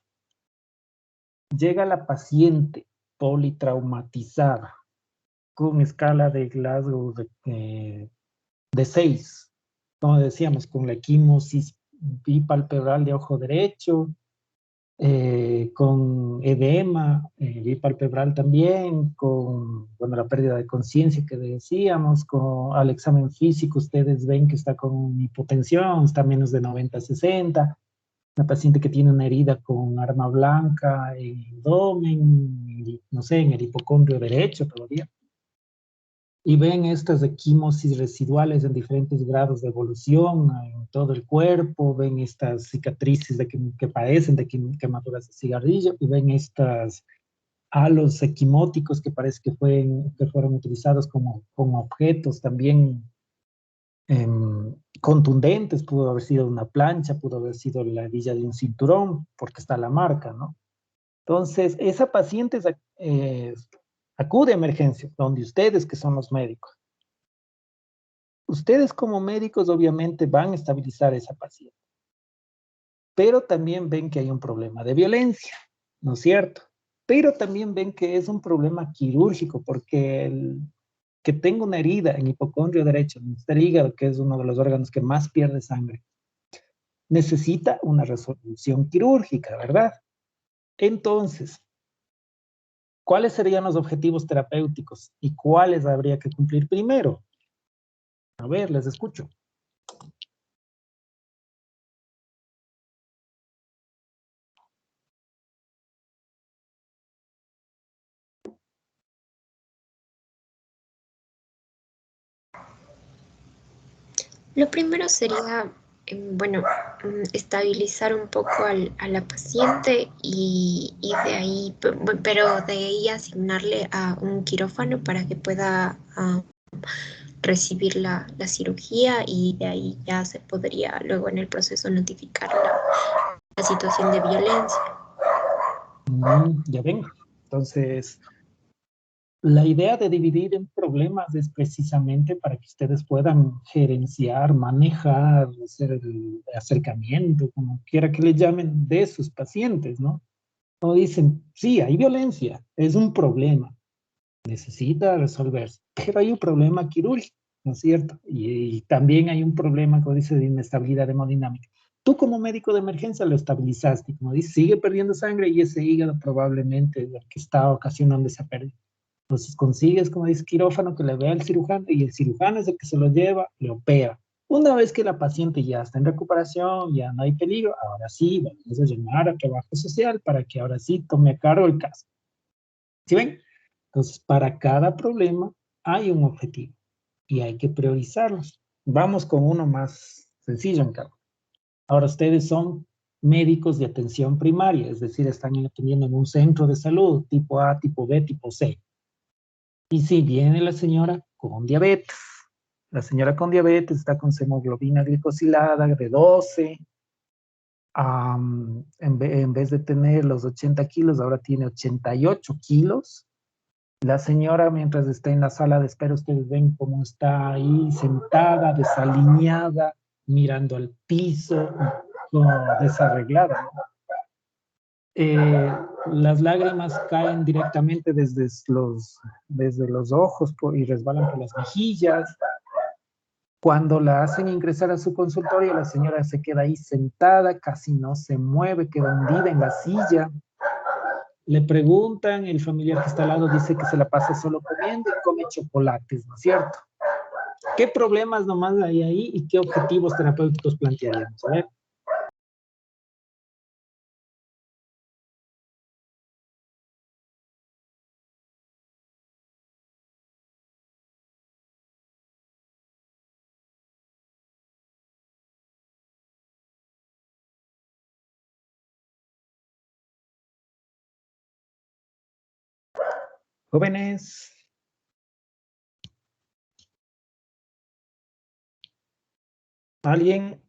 Llega la paciente politraumatizada con escala de Glasgow de 6, como decíamos, con la equimosis bipalpebral de ojo derecho, con edema bipalpebral también, con bueno, la pérdida de conciencia que decíamos, al examen físico ustedes ven que está con hipotensión, está a menos de 90-60, una paciente que tiene una herida con arma blanca en el abdomen, no sé, en el hipocondrio derecho todavía. Y ven estas equimosis residuales en diferentes grados de evolución en todo el cuerpo, ven estas cicatrices que padecen de quemaduras de cigarrillo, y ven estas halos equimóticos que parece que fueron utilizados como objetos también contundentes. Pudo haber sido una plancha, pudo haber sido la hebilla de un cinturón, porque está la marca, ¿no? Entonces, esa paciente acude a emergencia, donde ustedes, que son los médicos, ustedes como médicos obviamente van a estabilizar a esa paciente, pero también ven que hay un problema de violencia, ¿no es cierto? Pero también ven que es un problema quirúrgico, porque que tenga una herida en hipocondrio derecho, en el hígado, que es uno de los órganos que más pierde sangre, necesita una resolución quirúrgica, ¿verdad? Entonces, ¿cuáles serían los objetivos terapéuticos y cuáles habría que cumplir primero? A ver, les escucho. Lo primero sería, bueno, estabilizar un poco a la paciente y de ahí, pero de ahí asignarle a un quirófano para que pueda recibir la cirugía, y de ahí ya se podría luego en el proceso notificar la situación de violencia. Ya ven. Entonces, la idea de dividir en problemas es precisamente para que ustedes puedan gerenciar, manejar, hacer el acercamiento, como quiera que le llamen, de sus pacientes, ¿no? Como dicen, sí, hay violencia, es un problema, necesita resolverse, pero hay un problema quirúrgico, ¿no es cierto? Y también hay un problema, como dice, de inestabilidad hemodinámica. Tú como médico de emergencia lo estabilizaste, como dice, sigue perdiendo sangre y ese hígado probablemente es el que está ocasionando esa pérdida. Entonces consigues, como dice, quirófano, que le vea el cirujano, y el cirujano es el que se lo lleva, le opera. Una vez que la paciente ya está en recuperación, ya no hay peligro, ahora sí, vamos a llamar a trabajo social para que ahora sí tome a cargo el caso. ¿Sí ven? Entonces, para cada problema hay un objetivo y hay que priorizarlos. Vamos con uno más sencillo, en cambio. Ahora ustedes son médicos de atención primaria, es decir, están atendiendo en un centro de salud tipo A, tipo B, tipo C. Y si viene la señora con diabetes, la señora con diabetes está con su hemoglobina glicosilada de 12, en vez de tener los 80 kilos, ahora tiene 88 kilos. La señora, mientras está en la sala de espera, ustedes ven cómo está ahí sentada, desalineada, mirando al piso, como desarreglada, ¿no? Las lágrimas caen directamente desde los ojos y resbalan por las mejillas. Cuando la hacen ingresar a su consultorio, la señora se queda ahí sentada, casi no se mueve, queda hundida en la silla. Le preguntan, el familiar que está al lado dice que se la pasa solo comiendo y come chocolates, ¿no es cierto? ¿Qué problemas nomás hay ahí y qué objetivos terapéuticos plantearíamos? A ver. Jóvenes. ¿Alguien?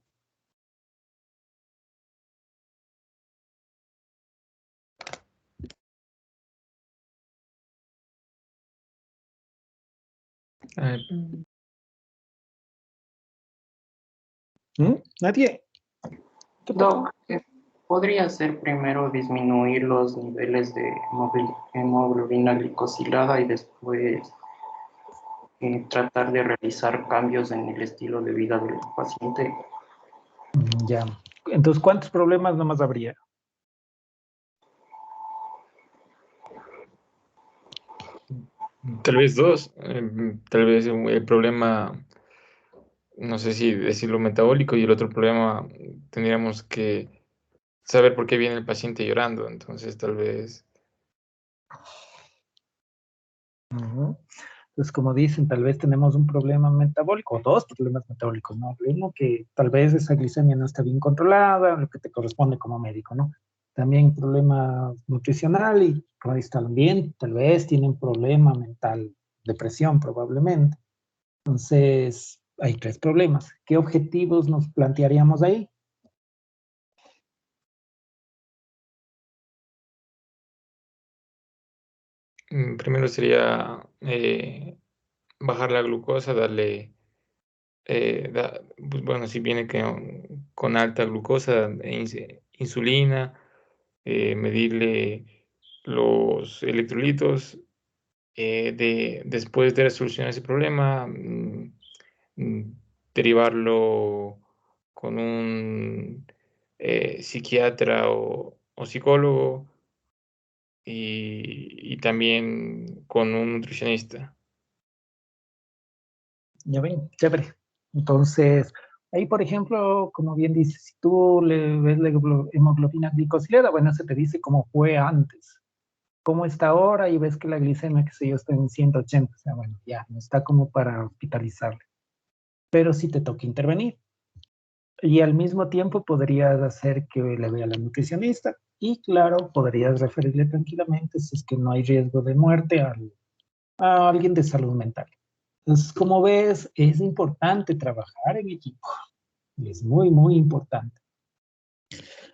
¿Nadie? ¿Qué pasó? Doc, ¿podría ser primero disminuir los niveles de hemoglobina glicosilada y después tratar de realizar cambios en el estilo de vida del paciente? Ya. Entonces, ¿cuántos problemas nomás habría? Tal vez dos. Tal vez el problema, no sé si decirlo metabólico, y el otro problema tendríamos que saber por qué viene el paciente llorando. Entonces, tal vez. Ujú. Entonces, como dicen, tal vez tenemos un problema metabólico, o dos problemas metabólicos, ¿no? Uno, que tal vez esa glicemia no está bien controlada, lo que te corresponde como médico, ¿no? También problema nutricional y, como dice, también tal vez tienen problema mental, depresión probablemente. Entonces, hay tres problemas. ¿Qué objetivos nos plantearíamos ahí? Primero sería bajar la glucosa, darle, pues, bueno, si viene con alta glucosa, insulina, medirle los electrolitos, después de solucionar ese problema, mm, derivarlo con un psiquiatra o psicólogo, y también con un nutricionista. Ya ven, chévere. Entonces, ahí, por ejemplo, como bien dices, si tú le ves la hemoglobina glicosilada, bueno, se te dice cómo fue antes, cómo está ahora, y ves que la glicemia, qué sé yo, está en 180, o sea, bueno, ya, no está como para hospitalizarle. Pero sí te toca intervenir. Y al mismo tiempo podrías hacer que le vea a la nutricionista, y claro, podrías referirle tranquilamente, si es que no hay riesgo de muerte, a alguien de salud mental. Entonces, como ves, es importante trabajar en equipo. Es muy, muy importante.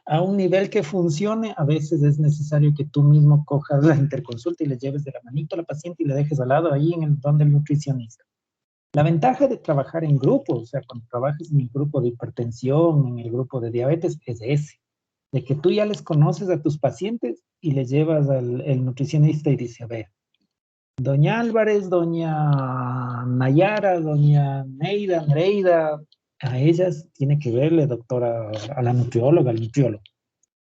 A un nivel que funcione, a veces es necesario que tú mismo cojas la interconsulta y le lleves de la manito a la paciente y le dejes al lado ahí en el donde el nutricionista. La ventaja de trabajar en grupo, o sea, cuando trabajes en el grupo de hipertensión, en el grupo de diabetes, es ese, de que tú ya les conoces a tus pacientes y les llevas al el nutricionista y dice, a ver, doña Álvarez, doña Nayara, doña Nereida, a ellas tiene que verle, doctora, a la nutrióloga, al nutriólogo.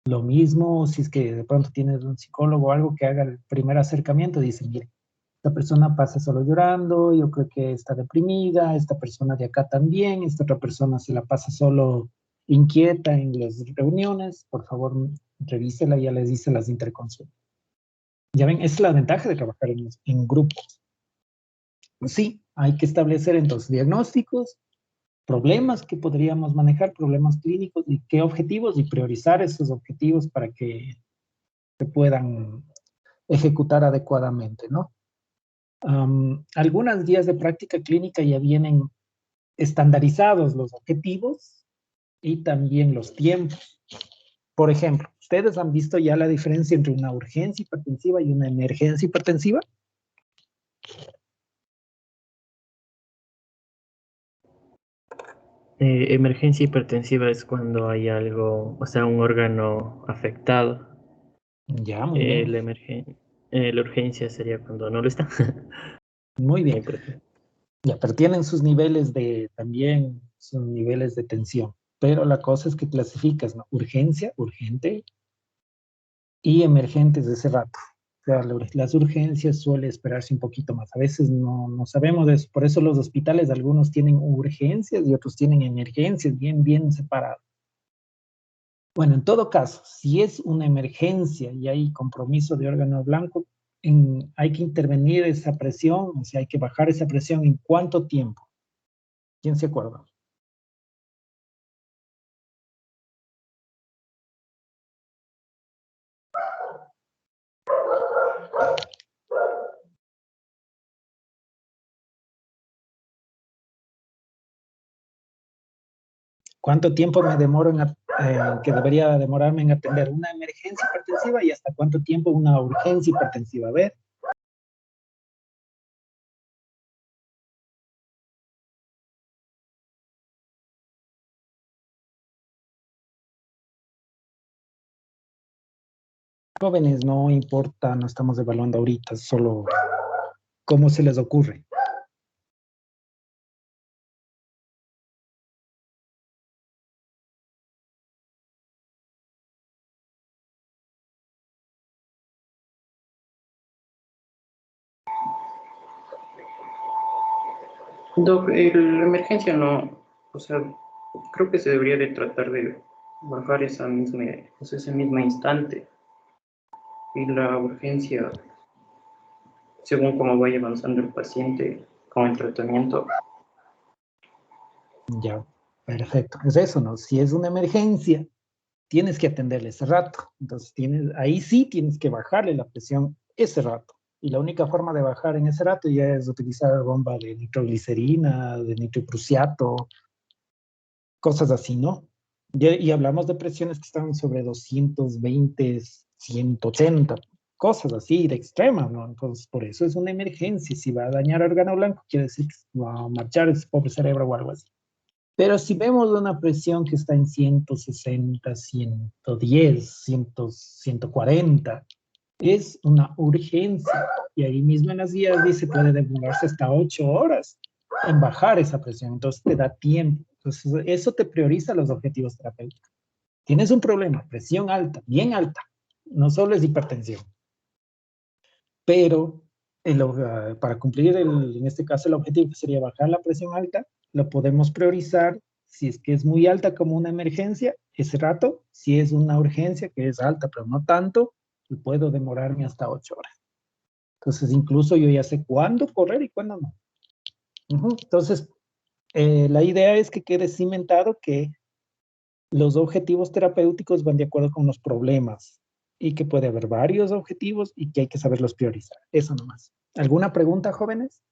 Lo mismo si es que de pronto tienes un psicólogo o algo que haga el primer acercamiento, dice, mire, esta persona pasa solo llorando, yo creo que está deprimida, esta persona de acá también, esta otra persona se la pasa solo inquieta en las reuniones, por favor, revísela, ya les dice las interconsultas. Ya ven, esa es la ventaja de trabajar en grupos. Sí, hay que establecer entonces diagnósticos, problemas que podríamos manejar, problemas clínicos y qué objetivos, y priorizar esos objetivos para que se puedan ejecutar adecuadamente, ¿no? Algunas guías de práctica clínica ya vienen estandarizados los objetivos y también los tiempos. Por ejemplo, ¿ustedes han visto ya la diferencia entre una urgencia hipertensiva y una emergencia hipertensiva? Emergencia hipertensiva es cuando hay algo, o sea, un órgano afectado. Ya, muy bien. La urgencia sería cuando no lo está. Muy No hay bien. problema. Ya, pero tienen sus niveles también sus niveles de tensión. Pero la cosa es que clasificas, ¿no? Urgencia, urgente, y emergentes de ese rato. O sea, las urgencias suele esperarse un poquito más. A veces no sabemos de eso. Por eso los hospitales, algunos tienen urgencias y otros tienen emergencias bien, bien separadas. Bueno, en todo caso, si es una emergencia y hay compromiso de órgano blanco, hay que intervenir esa presión, o sea, hay que bajar esa presión. ¿En cuánto tiempo? ¿Quién se acuerda? ¿Cuánto tiempo me demoro que debería demorarme en atender una emergencia hipertensiva y hasta cuánto tiempo una urgencia hipertensiva? A ver. Jóvenes, no importa, no estamos evaluando ahorita, solo cómo se les ocurre. Doc, la emergencia no, o sea, creo que se debería de tratar de bajar ese mismo instante y la urgencia, según cómo vaya avanzando el paciente con el tratamiento. Ya, perfecto. Es eso, ¿no? Si es una emergencia, tienes que atenderle ese rato. Entonces, ahí sí tienes que bajarle la presión ese rato. Y la única forma de bajar en ese rato ya es utilizar bomba de nitroglicerina, de nitroprusiato, cosas así, ¿no? Y hablamos de presiones que están sobre 220, 180, cosas así de extremas, ¿no? Entonces, por eso es una emergencia. Si va a dañar órgano blanco, quiere decir que va a marchar ese pobre cerebro o algo así. Pero si vemos una presión que está en 160, 110, 100, 140, es una urgencia. Y ahí mismo en las guías dice puede demorarse hasta 8 horas en bajar esa presión. Entonces te da tiempo. Entonces eso te prioriza los objetivos terapéuticos. Tienes un problema, presión alta, bien alta. No solo es hipertensión. Pero para cumplir, en este caso, el objetivo que sería bajar la presión alta, lo podemos priorizar si es que es muy alta como una emergencia, ese rato, si es una urgencia que es alta, pero no tanto, y puedo demorarme hasta 8 horas. Entonces, incluso yo ya sé cuándo correr y cuándo no. Entonces, la idea es que quede cimentado que los objetivos terapéuticos van de acuerdo con los problemas y que puede haber varios objetivos y que hay que saberlos priorizar. Eso nomás. ¿Alguna pregunta, jóvenes?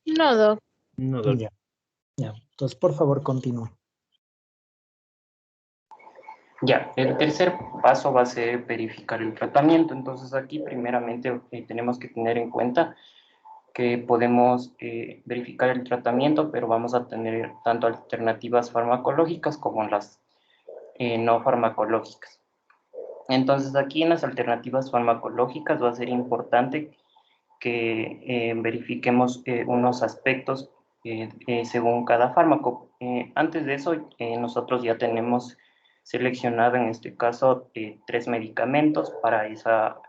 No, Doc. No, Doc. Ya, ya. Entonces, por favor, continúe. Ya, el tercer paso va a ser verificar el tratamiento. Entonces aquí primeramente tenemos que tener en cuenta que podemos verificar el tratamiento, pero vamos a tener tanto alternativas farmacológicas como las no farmacológicas. Entonces aquí en las alternativas farmacológicas va a ser importante que verifiquemos unos aspectos según cada fármaco. Antes de eso, nosotros ya tenemos seleccionado en este caso 3 medicamentos para esa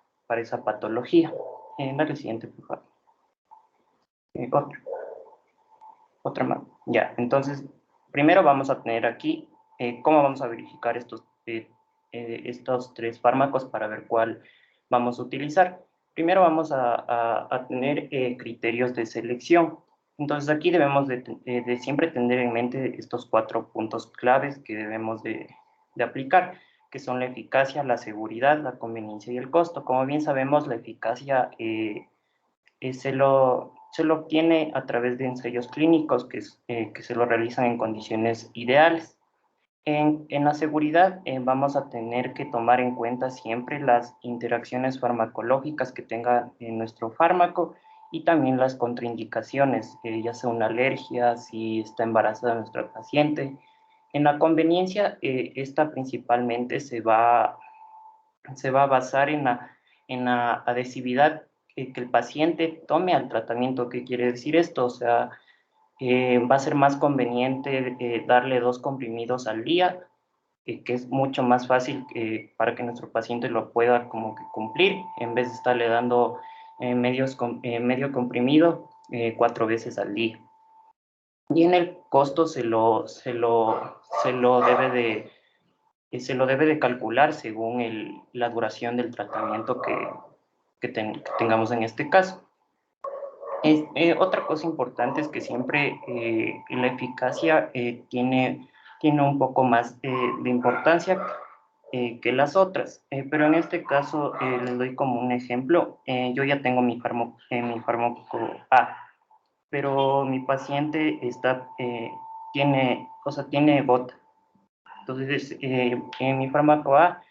patología. Dale siguiente, por favor. Otra más. Ya, entonces, primero vamos a tener aquí cómo vamos a verificar estos 3 fármacos para ver cuál vamos a utilizar. Primero vamos a tener criterios de selección. Entonces aquí debemos de siempre tener en mente estos 4 puntos claves que debemos de aplicar, que son la eficacia, la seguridad, la conveniencia y el costo. Como bien sabemos, la eficacia se lo obtiene a través de ensayos clínicos que se lo realizan en condiciones ideales. En la seguridad vamos a tener que tomar en cuenta siempre las interacciones farmacológicas que tenga nuestro fármaco y también las contraindicaciones, ya sea una alergia, si está embarazada nuestra paciente. En la conveniencia, esta principalmente se va a basar en la adhesividad que el paciente tome al tratamiento. ¿Qué quiere decir esto? O sea, va a ser más conveniente darle 2 comprimidos al día, que es mucho más fácil para que nuestro paciente lo pueda como que cumplir, en vez de estarle dando medio comprimido 4 veces al día. Y en el costo se lo debe de calcular según la duración del tratamiento que tengamos en este caso. Otra cosa importante es que siempre la eficacia tiene un poco más de importancia que las otras, pero en este caso les doy como un ejemplo. Yo ya tengo mi fármaco A, pero mi paciente tiene gota. Entonces, en mi fármaco A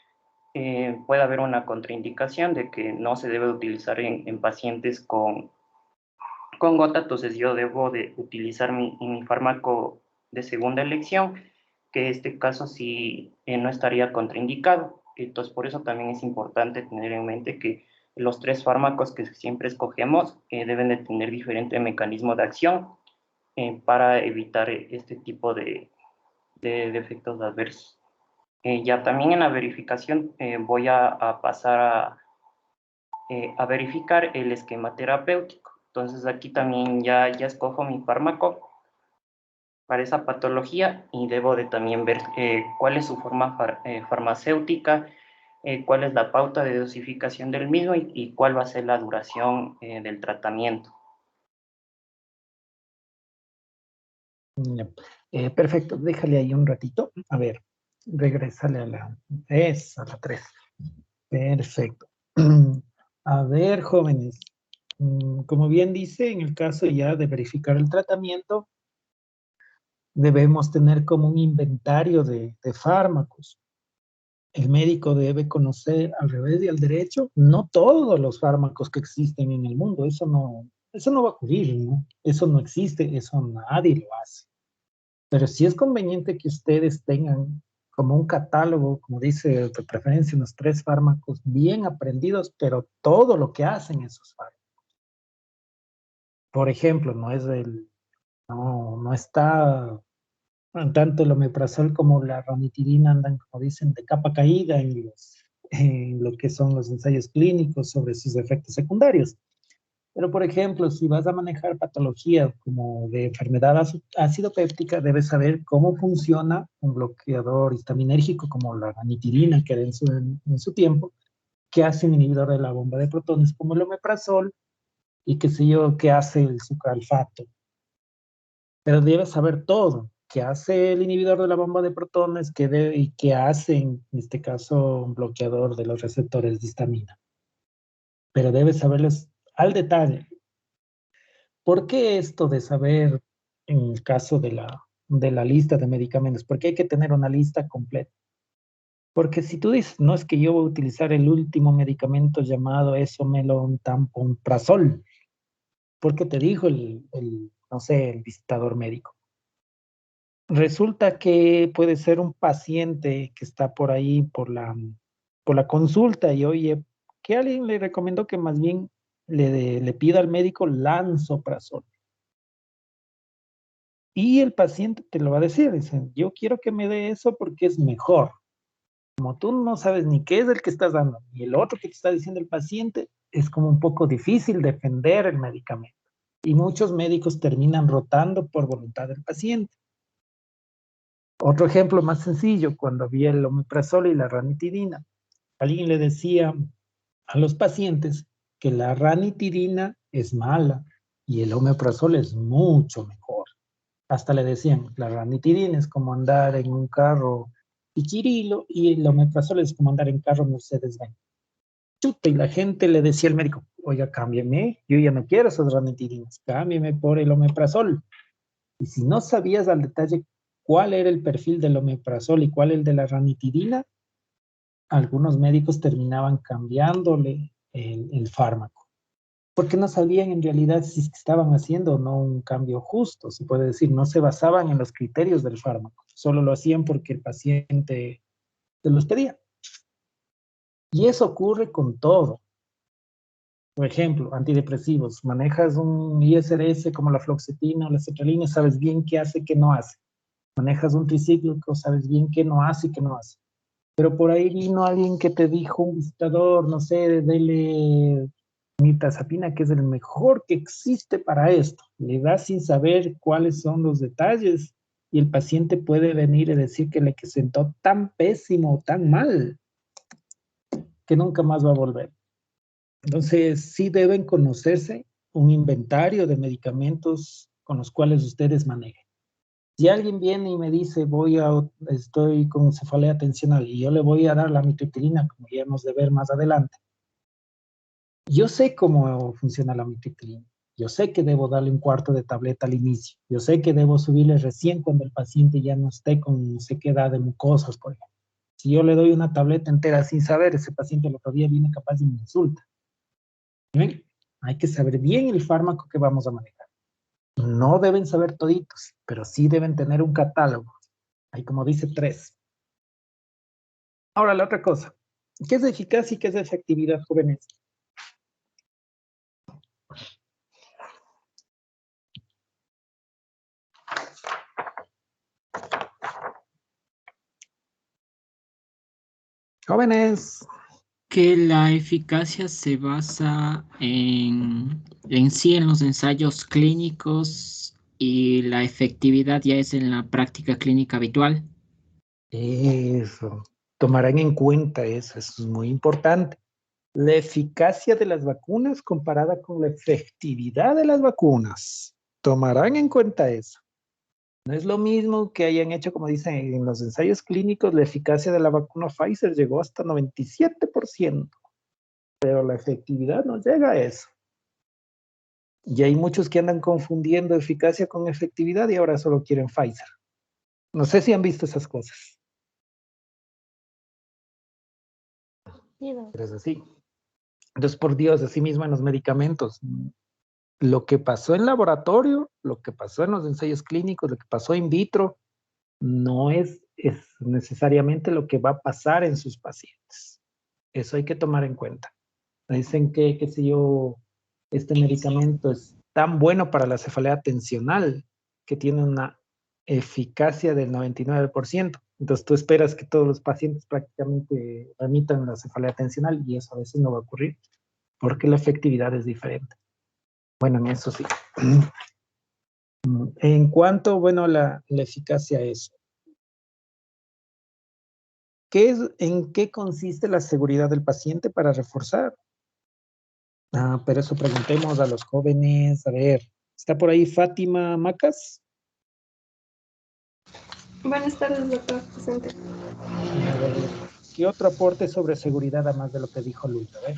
puede haber una contraindicación de que no se debe utilizar en pacientes con gota, entonces yo debo de utilizar mi fármaco de segunda elección, que en este caso sí no estaría contraindicado. Entonces, por eso también es importante tener en mente que los 3 fármacos que siempre escogemos deben de tener diferente mecanismo de acción para evitar este tipo de efectos adversos. Ya también en la verificación voy a pasar a verificar el esquema terapéutico. Entonces aquí también ya escojo mi fármaco para esa patología y debo de también ver cuál es su forma farmacéutica, cuál es la pauta de dosificación del mismo y cuál va a ser la duración del tratamiento. Perfecto, déjale ahí un ratito. A ver, regrésale a la 3. Perfecto. A ver, jóvenes, como bien dice, en el caso ya de verificar el tratamiento, debemos tener como un inventario de fármacos. El médico debe conocer al revés y al derecho, no todos los fármacos que existen en el mundo, eso no va a ocurrir, ¿no? Eso no existe, eso nadie lo hace. Pero sí es conveniente que ustedes tengan como un catálogo, como dice, de preferencia unos 3 fármacos bien aprendidos, pero todo lo que hacen esos fármacos. Por ejemplo, no está tanto el omeprazol como la ranitidina andan, como dicen, de capa caída en lo que son los ensayos clínicos sobre sus efectos secundarios. Pero, por ejemplo, si vas a manejar patología como de enfermedad ácido péptica, debes saber cómo funciona un bloqueador histaminérgico como la ranitidina, que era en su tiempo, que hace un inhibidor de la bomba de protones como el omeprazol, y qué sé yo, qué hace el sucralfato. Pero debes saber todo, qué hace el inhibidor de la bomba de protones y qué hace, en este caso, un bloqueador de los receptores de histamina. Pero debes saberles al detalle. ¿Por qué esto de saber, en el caso de la lista de medicamentos, por qué hay que tener una lista completa? Porque si tú dices, no es que yo voy a utilizar el último medicamento llamado esomeprazol, porque te dijo no sé, el visitador médico. Resulta que puede ser un paciente que está por ahí por la consulta y oye, que alguien le recomendó que más bien le pida al médico lansoprazol. Y el paciente te lo va a decir, dice, yo quiero que me dé eso porque es mejor. Como tú no sabes ni qué es el que estás dando, ni el otro que te está diciendo el paciente, es como un poco difícil defender el medicamento. Y muchos médicos terminan rotando por voluntad del paciente. Otro ejemplo más sencillo, cuando había el omeprazol y la ranitidina, alguien le decía a los pacientes que la ranitidina es mala y el omeprazol es mucho mejor. Hasta le decían, la ranitidina es como andar en un carro Pichirilo y el omeprazol es como andar en carro Mercedes-Benz. Chuta, y la gente le decía al médico, oiga, cámbiame, yo ya no quiero esas ranitidinas, cámbiame por el omeprazol. Y si no sabías al detalle cuál era el perfil del omeprazol y cuál el de la ranitidina, algunos médicos terminaban cambiándole el fármaco, porque no sabían en realidad si estaban haciendo o no un cambio justo, se puede decir, no se basaban en los criterios del fármaco, solo lo hacían porque el paciente se los pedía. Y eso ocurre con todo. Por ejemplo, antidepresivos, manejas un ISRS como la fluoxetina o la sertralina, sabes bien qué hace, qué no hace. Manejas un tricíclico, sabes bien qué no hace y qué no hace. Pero por ahí vino alguien que te dijo, un visitador, no sé, dele mirtazapina, que es el mejor que existe para esto. Le das sin saber cuáles son los detalles y el paciente puede venir y decir que le sentó tan pésimo, tan mal, que nunca más va a volver. Entonces, sí deben conocerse un inventario de medicamentos con los cuales ustedes manejen. Si alguien viene y me dice, estoy con cefalea tensional y yo le voy a dar la amitriptilina, como ya hemos de ver más adelante, yo sé cómo funciona la amitriptilina. Yo sé que debo darle un cuarto de tableta al inicio. Yo sé que debo subirle recién cuando el paciente ya no esté con sequedad de mucosas, por ejemplo. Si yo le doy una tableta entera sin saber, ese paciente el otro día viene capaz de me insulta. ¿Ven? Hay que saber bien el fármaco que vamos a manejar. No deben saber toditos, pero sí deben tener un catálogo. Hay como dice 3. Ahora la otra cosa. ¿Qué es eficacia y qué es efectividad, jóvenes? Jóvenes. Que la eficacia se basa en sí en los ensayos clínicos y la efectividad ya es en la práctica clínica habitual. Eso. Tomarán en cuenta eso. Eso es muy importante. La eficacia de las vacunas comparada con la efectividad de las vacunas. Tomarán en cuenta eso. No es lo mismo que hayan hecho, como dicen en los ensayos clínicos, la eficacia de la vacuna Pfizer llegó hasta 97%, pero la efectividad no llega a eso. Y hay muchos que andan confundiendo eficacia con efectividad y ahora solo quieren Pfizer. No sé si han visto esas cosas. Pero es así. Entonces, por Dios, así mismo en los medicamentos, lo que pasó en laboratorio, lo que pasó en los ensayos clínicos, lo que pasó in vitro, no es necesariamente lo que va a pasar en sus pacientes. Eso hay que tomar en cuenta. Dicen que, qué sé yo, este medicamento es tan bueno para la cefalea tensional que tiene una eficacia del 99%. Entonces tú esperas que todos los pacientes prácticamente remitan la cefalea tensional y eso a veces no va a ocurrir porque la efectividad es diferente. Bueno, en eso sí. En cuanto, bueno, la eficacia es, ¿en qué consiste la seguridad del paciente para reforzar? Pero eso preguntemos a los jóvenes. A ver, ¿está por ahí Fátima Macas? Buenas tardes, doctor. Presente. A ver, ¿qué otro aporte sobre seguridad además de lo que dijo Luis? A ver.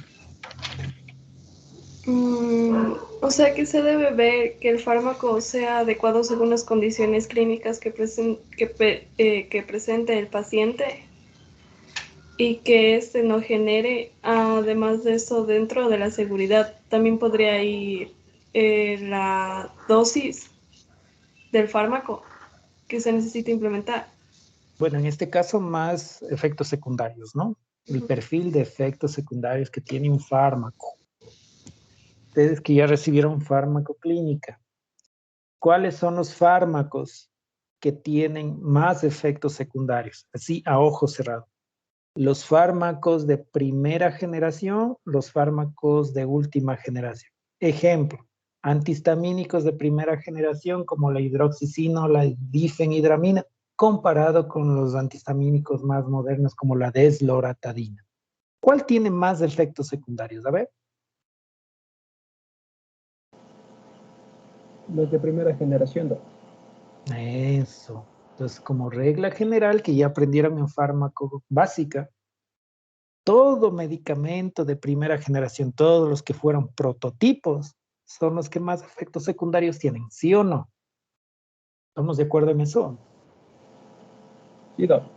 O sea que se debe ver que el fármaco sea adecuado según las condiciones clínicas que presente el paciente y que este no genere, además de eso, dentro de la seguridad, también podría ir la dosis del fármaco que se necesita implementar. Bueno, en este caso más efectos secundarios, ¿no? El perfil de efectos secundarios que tiene un fármaco. Ustedes que ya recibieron farmacoclínica, ¿cuáles son los fármacos que tienen más efectos secundarios? Así, a ojo cerrado. Los fármacos de primera generación, los fármacos de última generación. Ejemplo, antihistamínicos de primera generación como la hidroxicina o la difenhidramina, comparado con los antihistamínicos más modernos como la desloratadina. ¿Cuál tiene más efectos secundarios? A ver. Los de primera generación, ¿no? Eso. Entonces, como regla general que ya aprendieron en fármaco básica, todo medicamento de primera generación, todos los que fueron prototipos, son los que más efectos secundarios tienen, ¿sí o no? ¿Estamos de acuerdo en eso? Sí, no.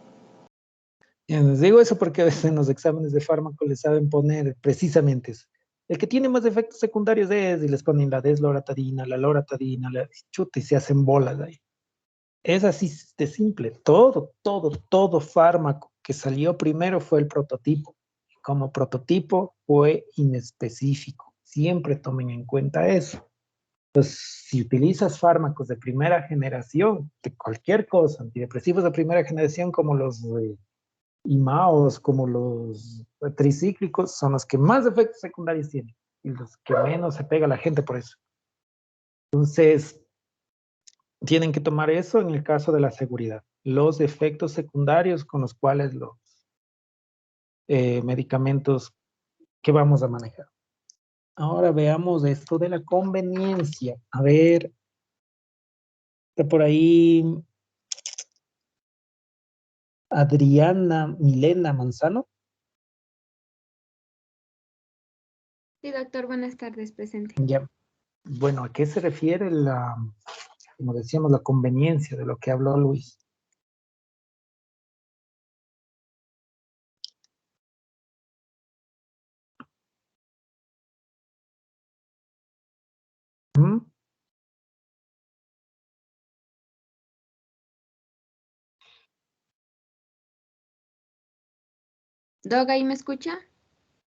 Y les digo eso porque a veces en los exámenes de fármaco les saben poner precisamente eso. El que tiene más efectos secundarios es, y les ponen la desloratadina, la loratadina, la chuta, y se hacen bolas ahí. Es así de simple. Todo fármaco que salió primero fue el prototipo. Como prototipo fue inespecífico. Siempre tomen en cuenta eso. Entonces, si utilizas fármacos de primera generación, de cualquier cosa, antidepresivos de primera generación como los IMAOs, como los tricíclicos, son los que más efectos secundarios tienen y los que menos se pega a la gente por eso. Entonces, tienen que tomar eso en el caso de la seguridad. Los efectos secundarios con los cuales los medicamentos que vamos a manejar. Ahora veamos esto de la conveniencia. A ver, está por ahí Adriana Milena Manzano. Sí, doctor, buenas tardes, presente. Ya. Bueno, ¿a qué se refiere como decíamos, la conveniencia de lo que habló Luis? ¿Mm? Dog, ¿ahí me escucha?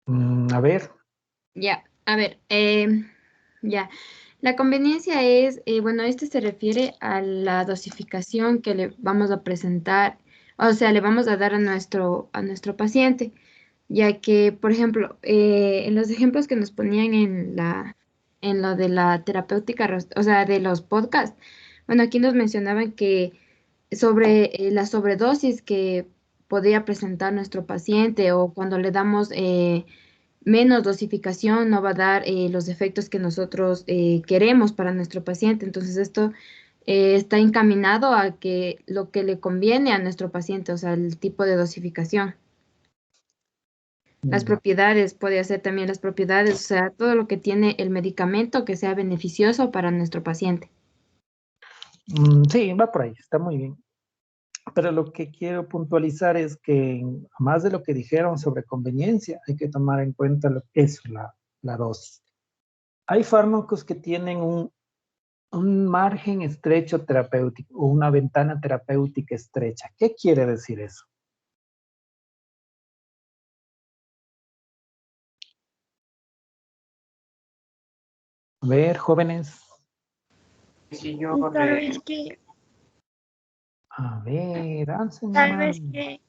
A ver. Ya, a ver, ya. La conveniencia es, bueno, este se refiere a la dosificación que le vamos a presentar, o sea, le vamos a dar a nuestro paciente, ya que, por ejemplo, en los ejemplos que nos ponían en lo de la terapéutica, o sea, de los podcasts, bueno, aquí nos mencionaban que sobre la sobredosis que podría presentar nuestro paciente o cuando le damos menos dosificación no va a dar los efectos que nosotros queremos para nuestro paciente. Entonces esto está encaminado a que lo que le conviene a nuestro paciente, o sea, el tipo de dosificación. Las propiedades, puede hacer también las propiedades, o sea, todo lo que tiene el medicamento que sea beneficioso para nuestro paciente. Sí, va por ahí, está muy bien. Pero lo que quiero puntualizar es que, más de lo que dijeron sobre conveniencia, hay que tomar en cuenta lo que es la dosis. Hay fármacos que tienen un margen estrecho terapéutico o una ventana terapéutica estrecha. ¿Qué quiere decir eso? A ver, jóvenes. Sí, yo Tal vez que, A ver, alcen la tal vez mano. que,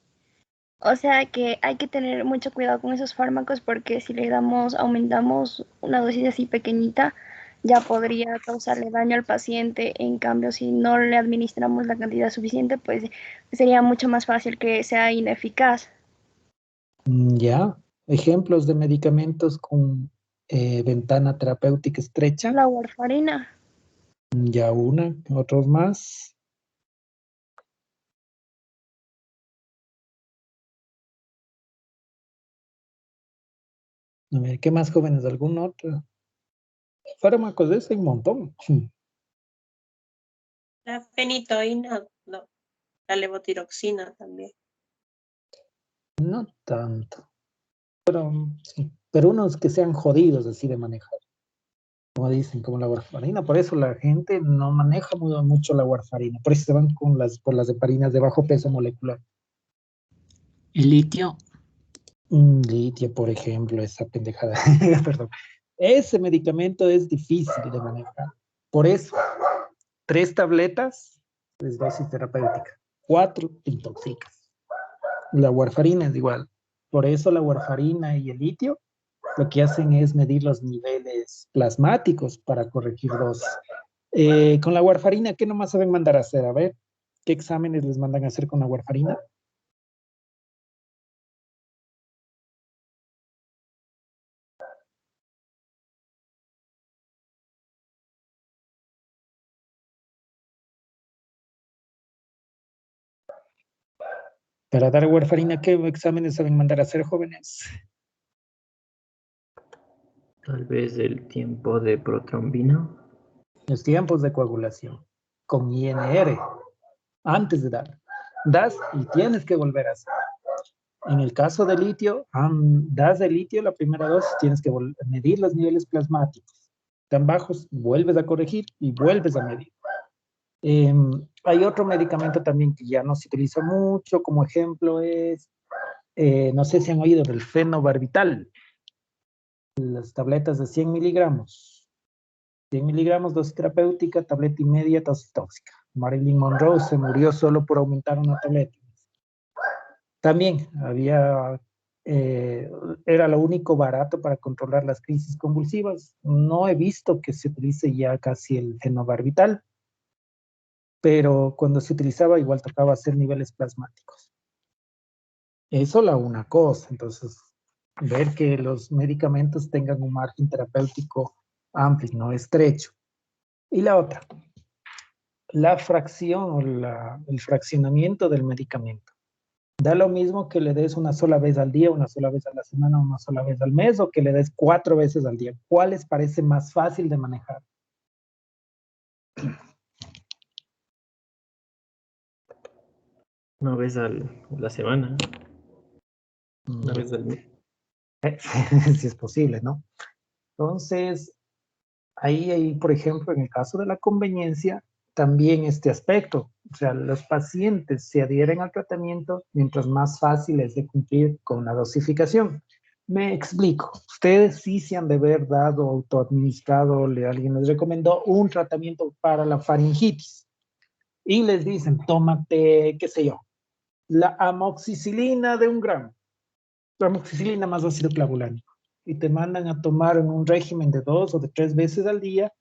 o sea que hay que tener mucho cuidado con esos fármacos porque si le damos, aumentamos una dosis así pequeñita, ya podría causarle daño al paciente. En cambio, si no le administramos la cantidad suficiente, pues sería mucho más fácil que sea ineficaz. Ya, ejemplos de medicamentos con ventana terapéutica estrecha. La warfarina. Ya una, otros más. A ver, ¿qué más jóvenes? ¿Algún otro? Fármacos de ese hay un montón. La fenitoína, no, la levotiroxina también. No tanto. Sí, pero unos que sean jodidos así de manejar. Como dicen, como la warfarina. Por eso la gente no maneja mucho la warfarina. Por eso se van por las heparinas de bajo peso molecular. El litio. Litio, por ejemplo, esa pendejada. Perdón. Ese medicamento es difícil de manejar. Por eso, 3 tabletas es dosis terapéutica. 4 te intoxicas. La warfarina es igual. Por eso la warfarina y el litio lo que hacen es medir los niveles plasmáticos para corregir dosis. Con la warfarina, ¿qué nomás saben mandar a hacer? A ver, ¿qué exámenes les mandan a hacer con la warfarina? Para dar warfarina, ¿qué exámenes saben mandar a hacer, jóvenes? Tal vez el tiempo de protrombina. Los tiempos de coagulación con INR, antes de dar. Das y tienes que volver a hacer. En el caso de litio, das de litio la primera dosis, tienes que medir los niveles plasmáticos. Están bajos, vuelves a corregir y vuelves a medir. Hay otro medicamento también que ya no se utiliza mucho, como ejemplo es, no sé si han oído del fenobarbital, las tabletas de 100 miligramos. 100 miligramos dosis terapéutica, tableta y media dosis tóxica. Marilyn Monroe se murió solo por aumentar una tableta. También era lo único barato para controlar las crisis convulsivas. No he visto que se utilice ya casi el fenobarbital, pero cuando se utilizaba igual tocaba hacer niveles plasmáticos. Eso la una cosa, entonces ver que los medicamentos tengan un margen terapéutico amplio, no estrecho. Y la otra, la fracción o el fraccionamiento del medicamento. Da lo mismo que le des una sola vez al día, una sola vez a la semana, una sola vez al mes, o que le des 4 veces al día. ¿Cuál les parece más fácil de manejar? Una vez a la semana. Una vez al mes. Si es posible, ¿no? Entonces, Ahí, por ejemplo, en el caso de la conveniencia, también este aspecto. O sea, los pacientes se adhieren al tratamiento mientras más fácil es de cumplir con la dosificación. Me explico. Ustedes sí se han de haber dado, autoadministrado, alguien les recomendó un tratamiento para la faringitis. Y les dicen, tómate, qué sé yo, la amoxicilina de 1 gramo. La amoxicilina más ácido clavulánico. Y te mandan a tomar en un régimen de 2 o de 3 veces al día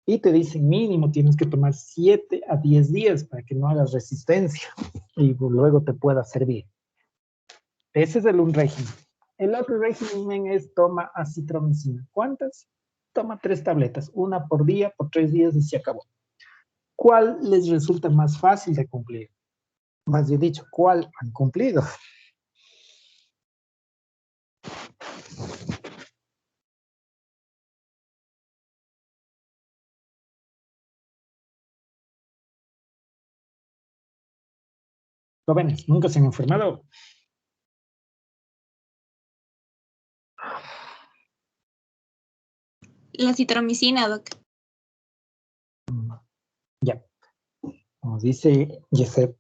y te dicen mínimo tienes que tomar 7 a 10 días para que no hagas resistencia y luego te pueda servir. Ese es un régimen. El otro régimen es toma acitromicina. ¿Cuántas? Toma 3 tabletas, una por día, por 3 días y se acabó. ¿Cuál les resulta más fácil de cumplir? Más bien dicho, ¿cuál han cumplido? Jóvenes, ¿nunca se han enfermado? La citromicina, doc. Ya, como dice Yesep.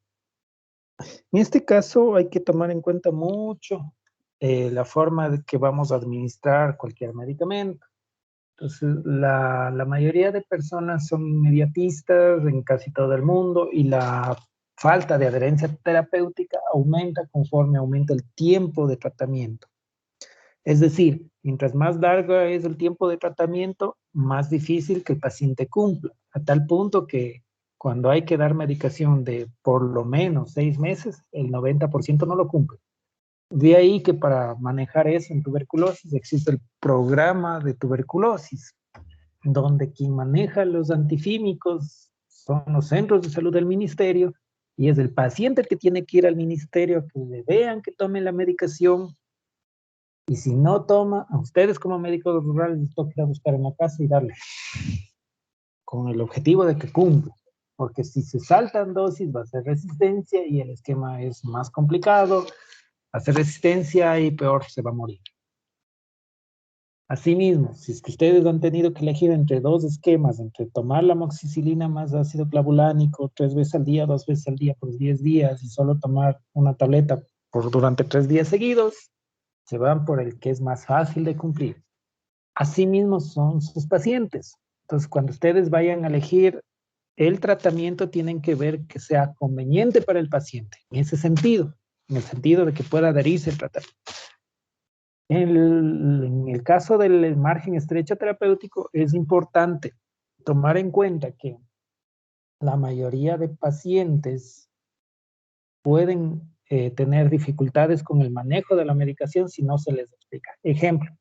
En este caso hay que tomar en cuenta mucho la forma de que vamos a administrar cualquier medicamento. Entonces, la mayoría de personas son inmediatistas en casi todo el mundo y la falta de adherencia terapéutica aumenta conforme aumenta el tiempo de tratamiento. Es decir, mientras más largo es el tiempo de tratamiento, más difícil que el paciente cumpla, a tal punto que cuando hay que dar medicación de por lo menos 6 meses, el 90% no lo cumple. De ahí que para manejar eso en tuberculosis existe el programa de tuberculosis, donde quien maneja los antifímicos son los centros de salud del ministerio y es el paciente el que tiene que ir al ministerio a que le vean que tome la medicación. Y si no toma, a ustedes como médicos rurales les toca ir a buscar en la casa y darle, con el objetivo de que cumpla. Porque si se saltan dosis va a ser resistencia y el esquema es más complicado, hace resistencia y peor se va a morir. Asimismo, si es que ustedes han tenido que elegir entre 2 esquemas, entre tomar la amoxicilina más ácido clavulánico 3 veces al día, 2 veces al día por 10 días y solo tomar una tableta durante 3 días seguidos, se van por el que es más fácil de cumplir. Asimismo son sus pacientes. Entonces, cuando ustedes vayan a elegir el tratamiento, tienen que ver que sea conveniente para el paciente, en ese sentido, en el sentido de que pueda adherirse al tratamiento. En el caso del margen estrecho terapéutico, es importante tomar en cuenta que la mayoría de pacientes pueden tener dificultades con el manejo de la medicación si no se les explica. Ejemplo,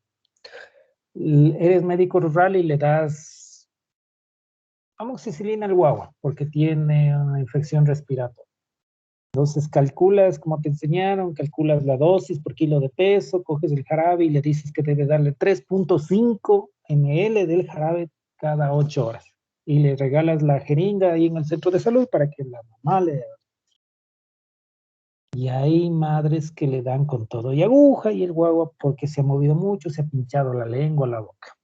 eres médico rural y le das amoxicilina al guagua porque tiene una infección respiratoria. Entonces calculas, como te enseñaron, calculas la dosis por kilo de peso, coges el jarabe y le dices que debe darle 3.5 ml del jarabe cada 8 horas. Y le regalas la jeringa ahí en el centro de salud para que la mamá le... Y hay madres que le dan con todo y aguja y el guagua porque se ha movido mucho, se ha pinchado la lengua, la boca.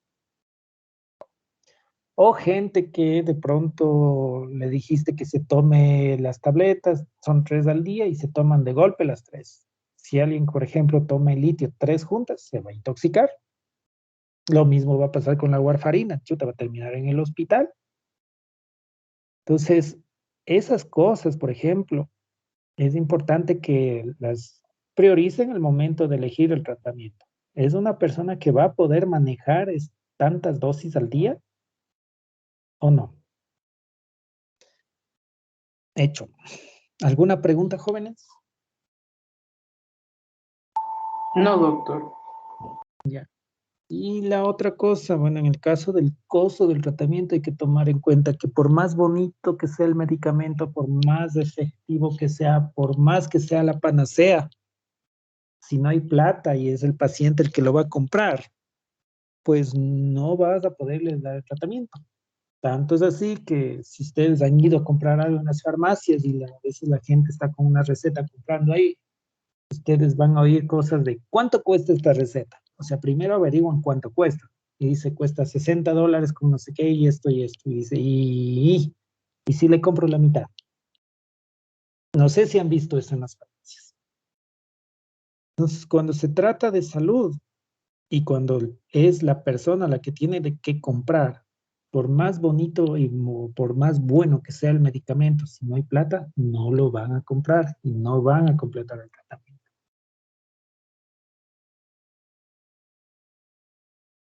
O gente que de pronto le dijiste que se tome las tabletas, son 3 al día y se toman de golpe las 3. Si alguien, por ejemplo, toma el litio 3 juntas, se va a intoxicar. Lo mismo va a pasar con la warfarina, chuta, va a terminar en el hospital. Entonces, esas cosas, por ejemplo, es importante que las prioricen al momento de elegir el tratamiento. ¿Es una persona que va a poder manejar tantas dosis al día o no? Hecho. ¿Alguna pregunta, jóvenes? No, doctor. Ya. Y la otra cosa, bueno, en el caso del costo del tratamiento hay que tomar en cuenta que por más bonito que sea el medicamento, por más efectivo que sea, por más que sea la panacea, si no hay plata y es el paciente el que lo va a comprar, pues no vas a poderles dar el tratamiento. Tanto es así que si ustedes han ido a comprar algo en las farmacias y a veces la gente está con una receta comprando ahí, ustedes van a oír cosas de ¿cuánto cuesta esta receta? O sea, primero averiguan cuánto cuesta. y dice, cuesta $60 con no sé qué, y esto, y esto, y dice, y si le compro la mitad. No sé si han visto eso en las farmacias. Entonces, cuando se trata de salud y cuando es la persona la que tiene de qué comprar, por más bonito y por más bueno que sea el medicamento, si no hay plata, no lo van a comprar y no van a completar el tratamiento.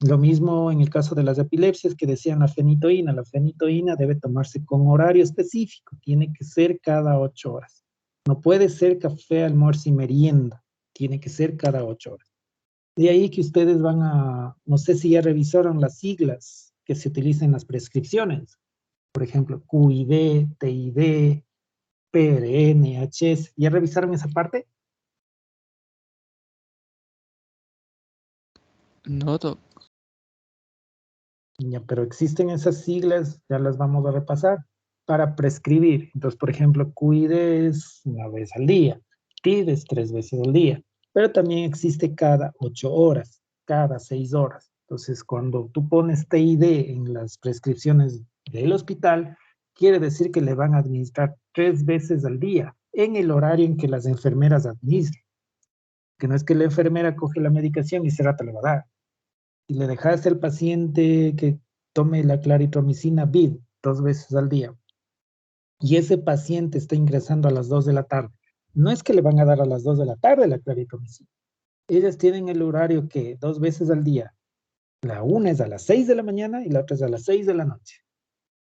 Lo mismo en el caso de las epilepsias que decían la fenitoína. La fenitoína debe tomarse con horario específico, tiene que ser cada 8 horas. No puede ser café, almuerzo y merienda, tiene que ser cada 8 horas. De ahí que ustedes van a, no sé si ya revisaron las siglas que se utilizan en las prescripciones. Por ejemplo, QID, TID, PRN, HS. ¿Ya revisaron esa parte? No, doc. Ya, pero existen esas siglas, ya las vamos a repasar, para prescribir. Entonces, por ejemplo, QID es 1 vez al día, TID es 3 veces al día, pero también existe cada 8 horas, cada 6 horas. Entonces, cuando tú pones TID en las prescripciones del hospital, quiere decir que le van a administrar 3 veces al día, en el horario en que las enfermeras administran. Que no es que la enfermera coge la medicación y se rata le va a dar. Y le dejaste al paciente que tome la claritromicina BID 2 veces al día, y ese paciente está ingresando a las 2 de la tarde, no es que le van a dar a las 2 de la tarde la claritromicina. Ellas tienen el horario que 2 veces al día, la una es a las 6 de la mañana y la otra es a las 6 de la noche.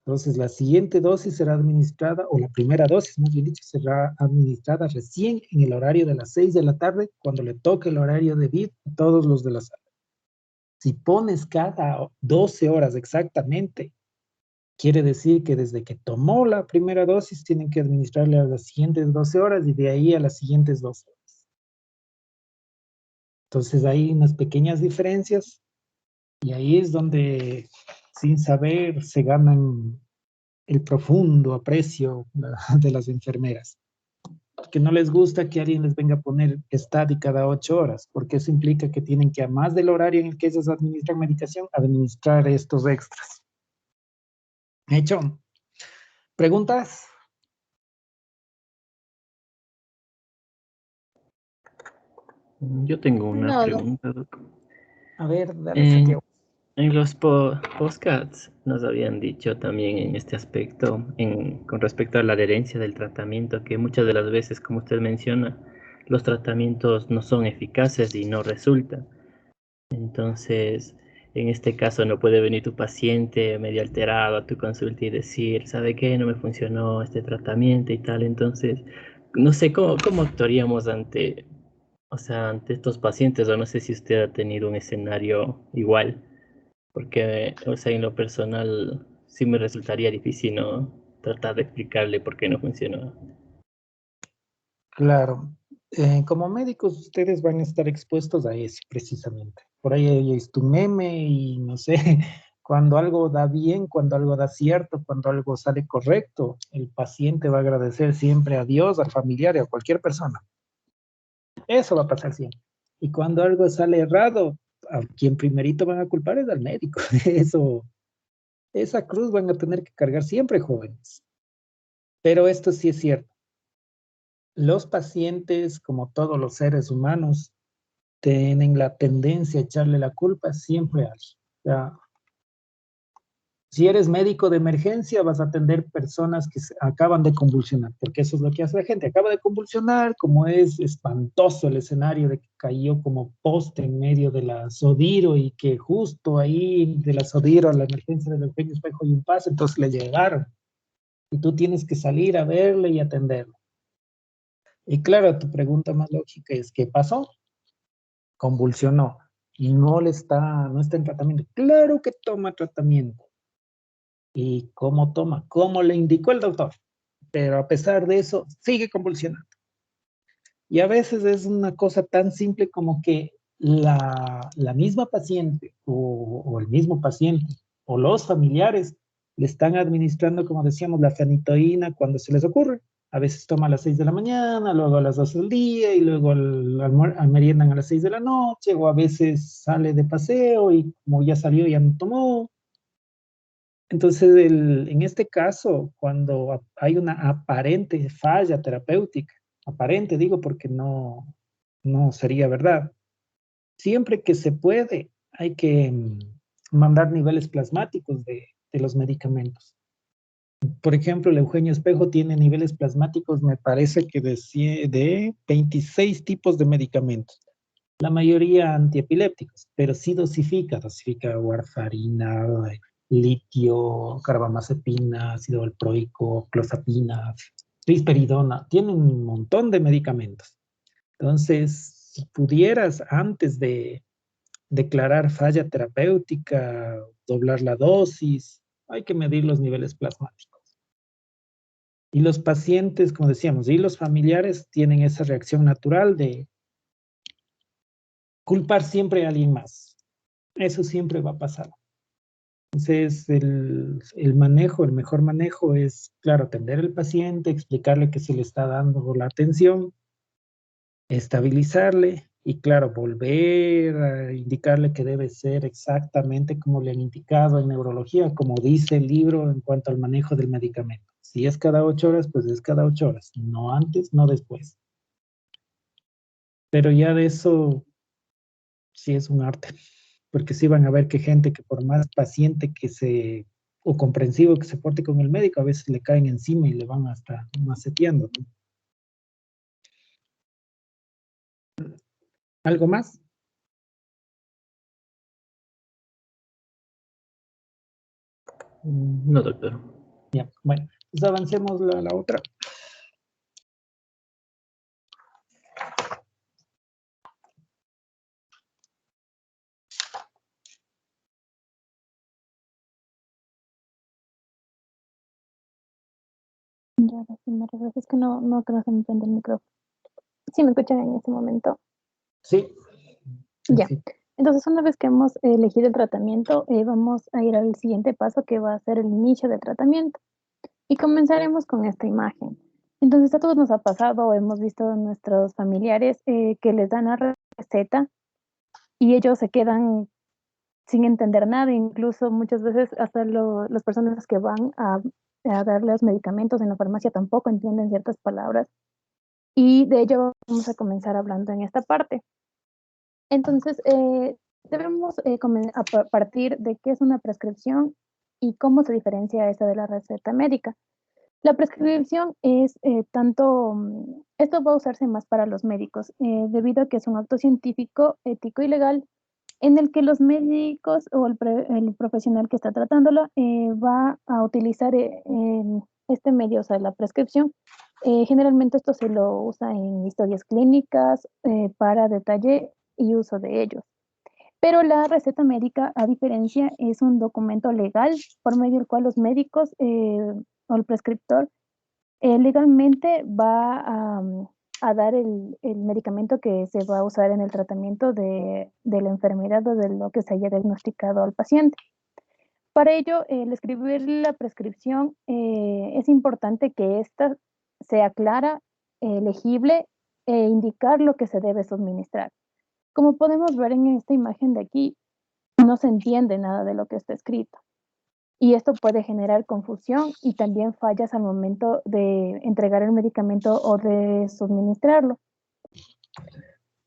Entonces la siguiente dosis será administrada, o la primera dosis, más bien dicho, será administrada recién en el horario de las 6 de la tarde, cuando le toque el horario de BID a todos los de la sala. Si pones cada 12 horas exactamente, quiere decir que desde que tomó la primera dosis tienen que administrarle a las siguientes 12 horas y de ahí a las siguientes 12 horas. Entonces hay unas pequeñas diferencias y ahí es donde sin saber se ganan el profundo aprecio de las enfermeras. Que no les gusta que alguien les venga a poner Estadi cada 8 horas, porque eso implica que tienen que, además del horario en el que ellos administran medicación, administrar estos extras. ¿Hecho? ¿Preguntas? Yo tengo una No, pregunta, doc. A ver, dale, Santiago. En los podcasts nos habían dicho también en este aspecto, con respecto a la adherencia del tratamiento, que muchas de las veces, como usted menciona, los tratamientos no son eficaces y no resultan. Entonces, en este caso no puede venir tu paciente medio alterado a tu consulta y decir, ¿sabe qué? No me funcionó este tratamiento y tal. Entonces, no sé cómo actuaríamos ante estos pacientes, o no sé si usted ha tenido un escenario igual. Porque, o sea, en lo personal sí me resultaría difícil, ¿no? Tratar de explicarle por qué no funcionó. Claro. Como médicos, ustedes van a estar expuestos a eso, precisamente. Por ahí hay un meme y no sé, cuando algo da bien, cuando algo da cierto, cuando algo sale correcto, el paciente va a agradecer siempre a Dios, al familiar y a cualquier persona. Eso va a pasar siempre. Y cuando algo sale errado, a quien primerito van a culpar es al médico. Esa cruz van a tener que cargar siempre, jóvenes. Pero esto sí es cierto. Los pacientes, como todos los seres humanos, tienen la tendencia a echarle la culpa siempre a alguien. O sea, si eres médico de emergencia, vas a atender personas que acaban de convulsionar, porque eso es lo que hace la gente. Acaba de convulsionar, como es espantoso el escenario de que cayó como poste en medio de la Sodiro y que justo ahí de la Sodiro a la emergencia del Eugenio Espejo hay un pase, entonces le llegaron. Y tú tienes que salir a verle y atenderlo. Y claro, tu pregunta más lógica es, ¿qué pasó? Convulsionó y no está en tratamiento. Claro que toma tratamiento. ¿Y cómo toma? Como le indicó el doctor. Pero a pesar de eso, sigue convulsionando. Y a veces es una cosa tan simple como que la misma paciente o el mismo paciente o los familiares le están administrando, como decíamos, la fenitoína cuando se les ocurre. A veces toma a las 6 de la mañana, luego a las 12 del día y luego meriendan a las 6 de la noche, o a veces sale de paseo y como ya salió ya no tomó. Entonces, en este caso, cuando hay una aparente falla terapéutica, aparente digo porque no sería verdad, siempre que se puede hay que mandar niveles plasmáticos de los medicamentos. Por ejemplo, el Eugenio Espejo tiene niveles plasmáticos, me parece que de 26 tipos de medicamentos. La mayoría antiepilépticos, pero sí dosifica warfarina, litio, carbamazepina, ácido valproico, clozapina, risperidona, tiene un montón de medicamentos. Entonces, si pudieras antes de declarar falla terapéutica, doblar la dosis, hay que medir los niveles plasmáticos. Y los pacientes, como decíamos, y los familiares tienen esa reacción natural de culpar siempre a alguien más. Eso siempre va a pasar. Entonces, el manejo, el mejor manejo es, claro, atender al paciente, explicarle que se le está dando la atención, estabilizarle y, claro, volver a indicarle que debe ser exactamente como le han indicado en neurología, como dice el libro en cuanto al manejo del medicamento. Si es cada 8 horas, pues es cada 8 horas, no antes, no después. Pero ya de eso sí es un arte, porque sí van a ver que gente que por más paciente o comprensivo que se porte con el médico, a veces le caen encima y le van hasta maceteando, ¿no? ¿Algo más? No, doctor. Ya, bueno, pues avancemos la otra. Ya, ahora sí me regreso. Es que no creo que se me prende el micrófono. ¿Sí me escuchan en este momento? Sí. Ya. Entonces, una vez que hemos elegido el tratamiento, vamos a ir al siguiente paso, que va a ser el inicio del tratamiento. Y comenzaremos con esta imagen. Entonces, a todos nos ha pasado, hemos visto a nuestros familiares que les dan la receta y ellos se quedan sin entender nada, incluso muchas veces hasta las personas que van a dar los medicamentos en la farmacia tampoco entienden ciertas palabras. Y de ello vamos a comenzar hablando en esta parte. Entonces, debemos partir de qué es una prescripción y cómo se diferencia esta de la receta médica. La prescripción es esto va a usarse más para los médicos, debido a que es un acto científico, ético y legal en el que los médicos o el profesional que está tratándolo va a utilizar este medio, o sea, la prescripción. Generalmente esto se lo usa en historias clínicas para detalle y uso de ellos. Pero la receta médica, a diferencia, es un documento legal por medio del cual los médicos o el prescriptor legalmente va a dar el medicamento que se va a usar en el tratamiento de la enfermedad o de lo que se haya diagnosticado al paciente. Para ello, el escribir la prescripción es importante que ésta sea clara, legible e indicar lo que se debe suministrar. Como podemos ver en esta imagen de aquí, no se entiende nada de lo que está escrito. Y esto puede generar confusión y también fallas al momento de entregar el medicamento o de suministrarlo.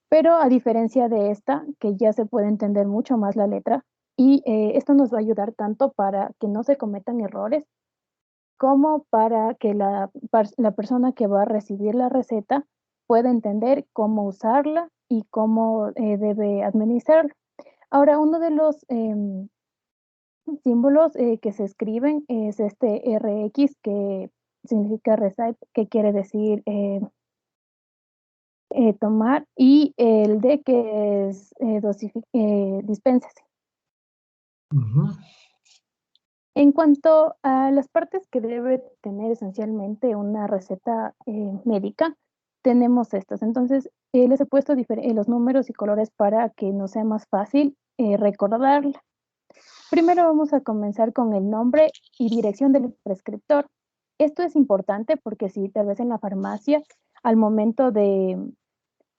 Pero a diferencia de esta, que ya se puede entender mucho más la letra, y esto nos va a ayudar tanto para que no se cometan errores, como para que la persona que va a recibir la receta pueda entender cómo usarla y cómo debe administrarla. Ahora, uno de los símbolos que se escriben es este RX, que significa recite, que quiere decir tomar, y el D, que es dispénsese. En cuanto a las partes que debe tener esencialmente una receta médica, tenemos estas. Entonces, les he puesto los números y colores para que nos sea más fácil recordarla. Primero vamos a comenzar con el nombre y dirección del prescriptor. Esto es importante porque si tal vez en la farmacia, al momento de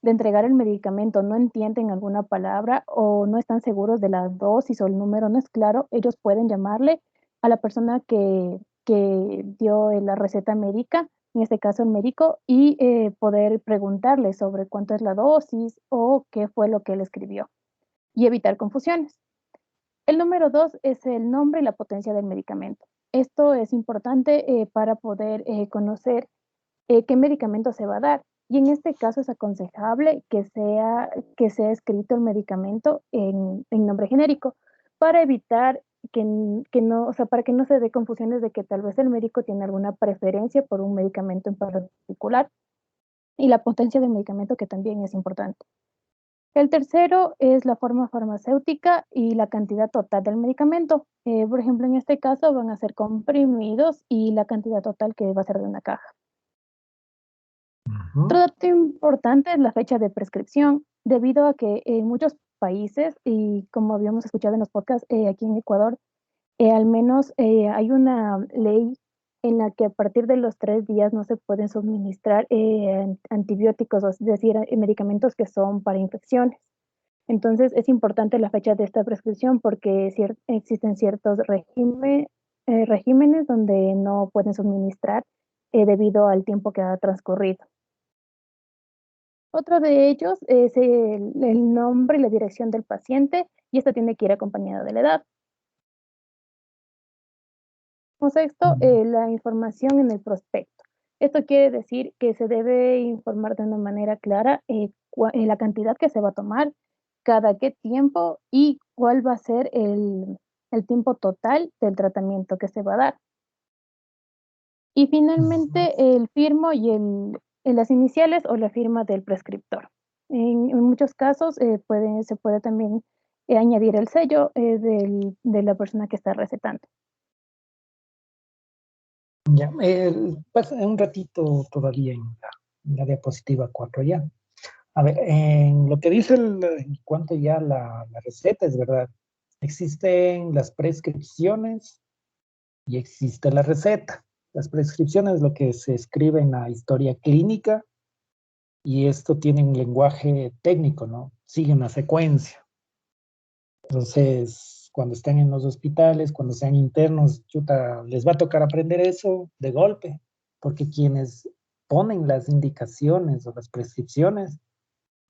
entregar el medicamento no entienden alguna palabra o no están seguros de la dosis o el número no es claro, ellos pueden llamarle a la persona que dio la receta médica, en este caso el médico, y poder preguntarle sobre cuánto es la dosis o qué fue lo que él escribió y evitar confusiones. El número 2 es el nombre y la potencia del medicamento. Esto es importante para poder conocer qué medicamento se va a dar. Y en este caso es aconsejable que sea escrito el medicamento en nombre genérico para evitar que no, o sea, para que no se dé confusiones de que tal vez el médico tiene alguna preferencia por un medicamento en particular y la potencia del medicamento que también es importante. El tercero es la forma farmacéutica y la cantidad total del medicamento. Por ejemplo, en este caso van a ser comprimidos y la cantidad total que va a ser de una caja. Otro dato importante es la fecha de prescripción, debido a que en muchos países, y como habíamos escuchado en los podcasts, aquí en Ecuador, al menos hay una ley en la que a partir de los 3 días no se pueden suministrar antibióticos, es decir, medicamentos que son para infecciones. Entonces es importante la fecha de esta prescripción porque existen ciertos regímenes donde no pueden suministrar debido al tiempo que ha transcurrido. Otro de ellos es el nombre y la dirección del paciente, y esta tiene que ir acompañada de la edad. Como sexto, la información en el prospecto. Esto quiere decir que se debe informar de una manera clara la cantidad que se va a tomar, cada qué tiempo y cuál va a ser el tiempo total del tratamiento que se va a dar. Y finalmente, el firmo y las iniciales o la firma del prescriptor. En muchos casos se puede también añadir el sello de la persona que está recetando. Ya, pues, un ratito todavía en la diapositiva 4 ya. A ver, en lo que dice en cuanto ya la receta, es verdad. Existen las prescripciones y existe la receta. Las prescripciones es lo que se escribe en la historia clínica y esto tiene un lenguaje técnico, ¿no? Sigue una secuencia. Entonces, cuando estén en los hospitales, cuando sean internos, chuta, les va a tocar aprender eso de golpe, porque quienes ponen las indicaciones o las prescripciones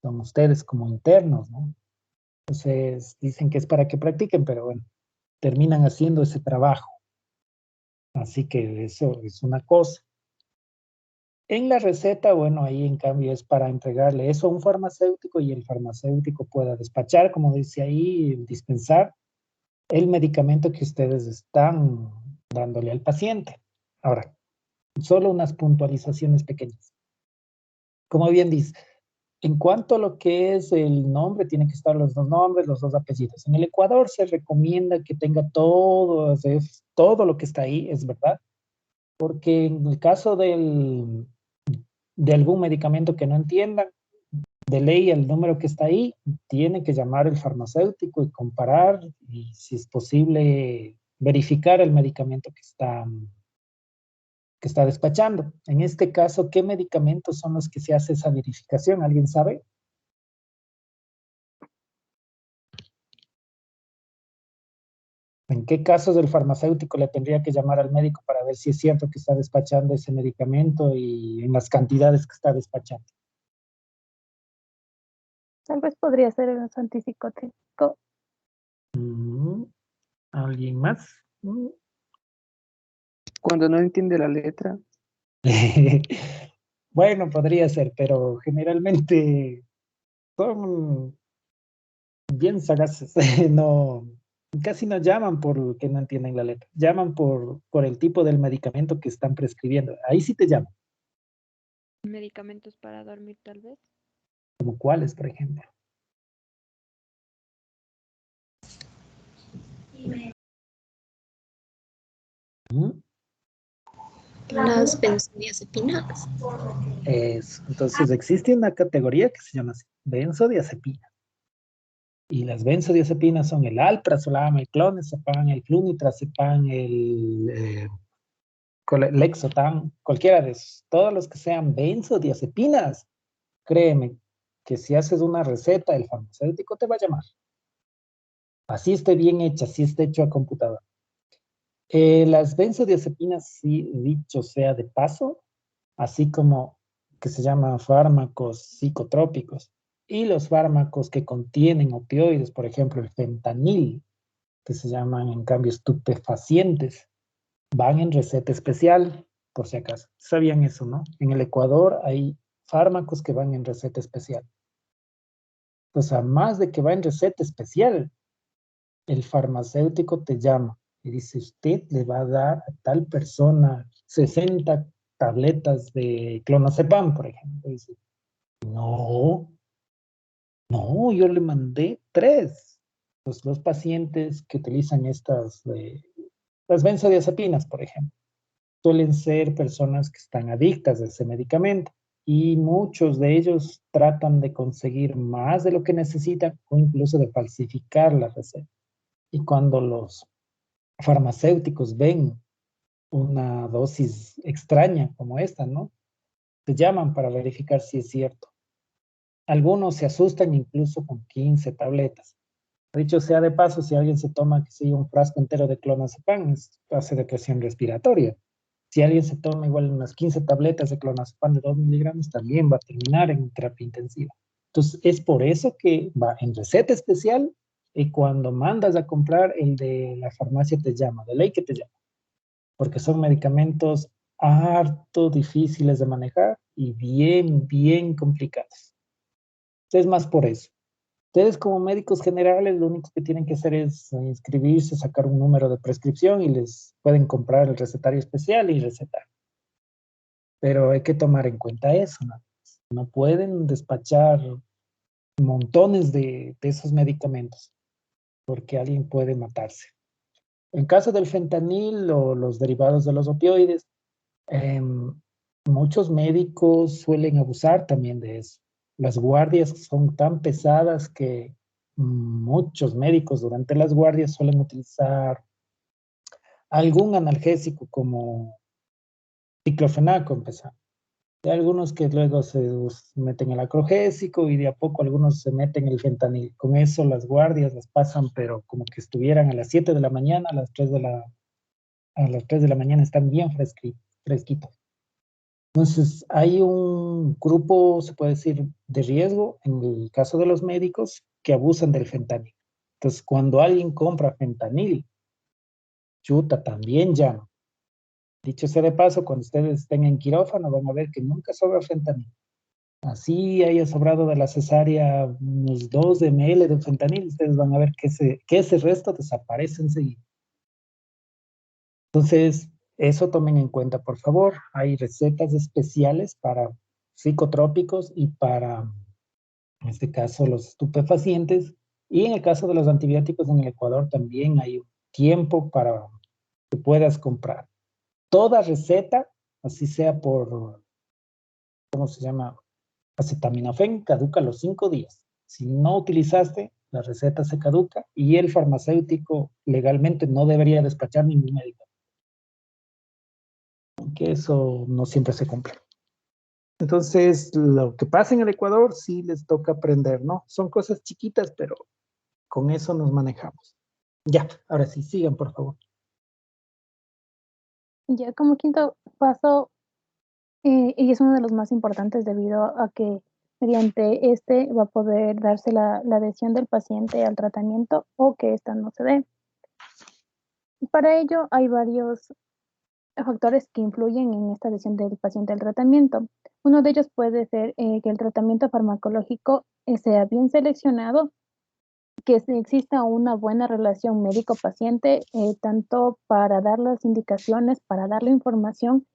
son ustedes como internos, ¿no? Entonces, dicen que es para que practiquen, pero bueno, terminan haciendo ese trabajo. Así que eso es una cosa. En la receta, bueno, ahí en cambio es para entregarle eso a un farmacéutico y el farmacéutico pueda despachar, como dice ahí, dispensar el medicamento que ustedes están dándole al paciente. Ahora, solo unas puntualizaciones pequeñas. Como bien dice, en cuanto a lo que es el nombre, tienen que estar los 2 nombres, los 2 apellidos. En el Ecuador se recomienda que tenga todo lo que está ahí, es verdad, porque en el caso de algún medicamento que no entiendan, de ley el número que está ahí, tiene que llamar el farmacéutico y comparar y si es posible verificar el medicamento que está despachando. En este caso, ¿qué medicamentos son los que se hace esa verificación? ¿Alguien sabe? ¿En qué casos el farmacéutico le tendría que llamar al médico para ver si es cierto que está despachando ese medicamento y en las cantidades que está despachando? Tal vez podría ser el antipsicótico. ¿Alguien más? Cuando no entiende la letra. Bueno, podría ser, pero generalmente son bien sagaces. No, casi no llaman porque no entienden la letra. Llaman por el tipo del medicamento que están prescribiendo. Ahí sí te llaman. Medicamentos para dormir, tal vez. ¿Como cuáles, por ejemplo? Las benzodiazepinas. Entonces existe una categoría que se llama benzodiazepina. Y las benzodiazepinas son el alprazolam, el clonazepam, el flunitrazepam, el Lexotan, cualquiera de esos, todos los que sean benzodiazepinas, créeme que si haces una receta, el farmacéutico te va a llamar. Así esté bien hecha, así esté hecho a computadora. Las benzodiazepinas, sí, dicho sea de paso, así como que se llaman fármacos psicotrópicos, y los fármacos que contienen opioides, por ejemplo, el fentanil, que se llaman en cambio estupefacientes, van en receta especial, por si acaso. ¿Sabían eso, no? En el Ecuador hay fármacos que van en receta especial. Pues además de que va en receta especial, el farmacéutico te llama y dice, usted le va a dar a tal persona 60 tabletas de clonazepam, por ejemplo. Y dice, no, no, yo le mandé 3. Pues los pacientes que utilizan las benzodiazepinas, por ejemplo, suelen ser personas que están adictas a ese medicamento y muchos de ellos tratan de conseguir más de lo que necesitan o incluso de falsificar la receta. Y cuando los farmacéuticos ven una dosis extraña como esta, ¿no? Te llaman para verificar si es cierto. Algunos se asustan incluso con 15 tabletas. Dicho sea de paso, si alguien se toma, que sea un frasco entero de clonazepam, hace depresión respiratoria. Si alguien se toma igual unas 15 tabletas de clonazepam de 2 miligramos, también va a terminar en terapia intensiva. Entonces, es por eso que va en receta especial y cuando mandas a comprar, el de la farmacia te llama, de ley que te llama, porque son medicamentos harto difíciles de manejar y bien, bien complicados. Es más por eso. Ustedes como médicos generales lo único que tienen que hacer es inscribirse, sacar un número de prescripción y les pueden comprar el recetario especial y recetar. Pero hay que tomar en cuenta eso, ¿no? No pueden despachar montones de esos medicamentos porque alguien puede matarse. En caso del fentanil o los derivados de los opioides, muchos médicos suelen abusar también de eso. Las guardias son tan pesadas que muchos médicos durante las guardias suelen utilizar algún analgésico como diclofenaco, empezando. Hay algunos que luego se meten el acrogésico y de a poco algunos se meten el fentanil. Con eso las guardias las pasan, pero como que estuvieran a las 7 de la mañana, a las 3 de la mañana están bien fresquitos. Entonces, hay un grupo, se puede decir, de riesgo en el caso de los médicos que abusan del fentanil. Entonces, cuando alguien compra fentanil, chuta, también llama. Dicho sea de paso, cuando ustedes estén en quirófano, van a ver que nunca sobra fentanil. Así haya sobrado de la cesárea unos 2 ml de fentanil, ustedes van a ver que ese resto desaparece enseguida. Entonces, eso tomen en cuenta, por favor. Hay recetas especiales para psicotrópicos y para, en este caso, los estupefacientes. Y en el caso de los antibióticos en el Ecuador también hay un tiempo para que puedas comprar. Toda receta, así sea por, ¿cómo se llama? Acetaminofén, caduca a los 5 días. Si no utilizaste, la receta se caduca y el farmacéutico legalmente no debería despachar ningún medicamento. Que eso no siempre se cumple. Entonces, lo que pasa en el Ecuador sí les toca aprender, ¿no? Son cosas chiquitas, pero con eso nos manejamos. Ya, ahora sí, sigan, por favor. Ya como quinto paso, y es uno de los más importantes debido a que mediante este va a poder darse la adhesión del paciente al tratamiento o que ésta no se dé. Para ello hay varios factores que influyen en esta adhesión del paciente al tratamiento. Uno de ellos puede ser que el tratamiento farmacológico sea bien seleccionado, que exista una buena relación médico-paciente, tanto para dar las indicaciones, para dar la información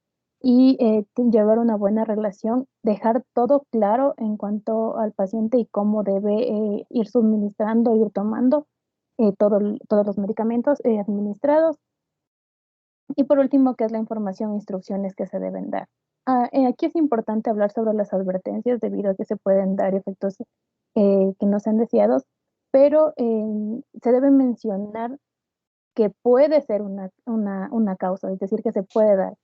y llevar una buena relación, dejar todo claro en cuanto al paciente y cómo debe ir suministrando, ir tomando todos los medicamentos administrados. Y por último, ¿qué es la información e instrucciones que se deben dar? Aquí es importante hablar sobre las advertencias debido a que se pueden dar efectos que no sean deseados, pero se debe mencionar que puede ser una causa, es decir, que se puede dar.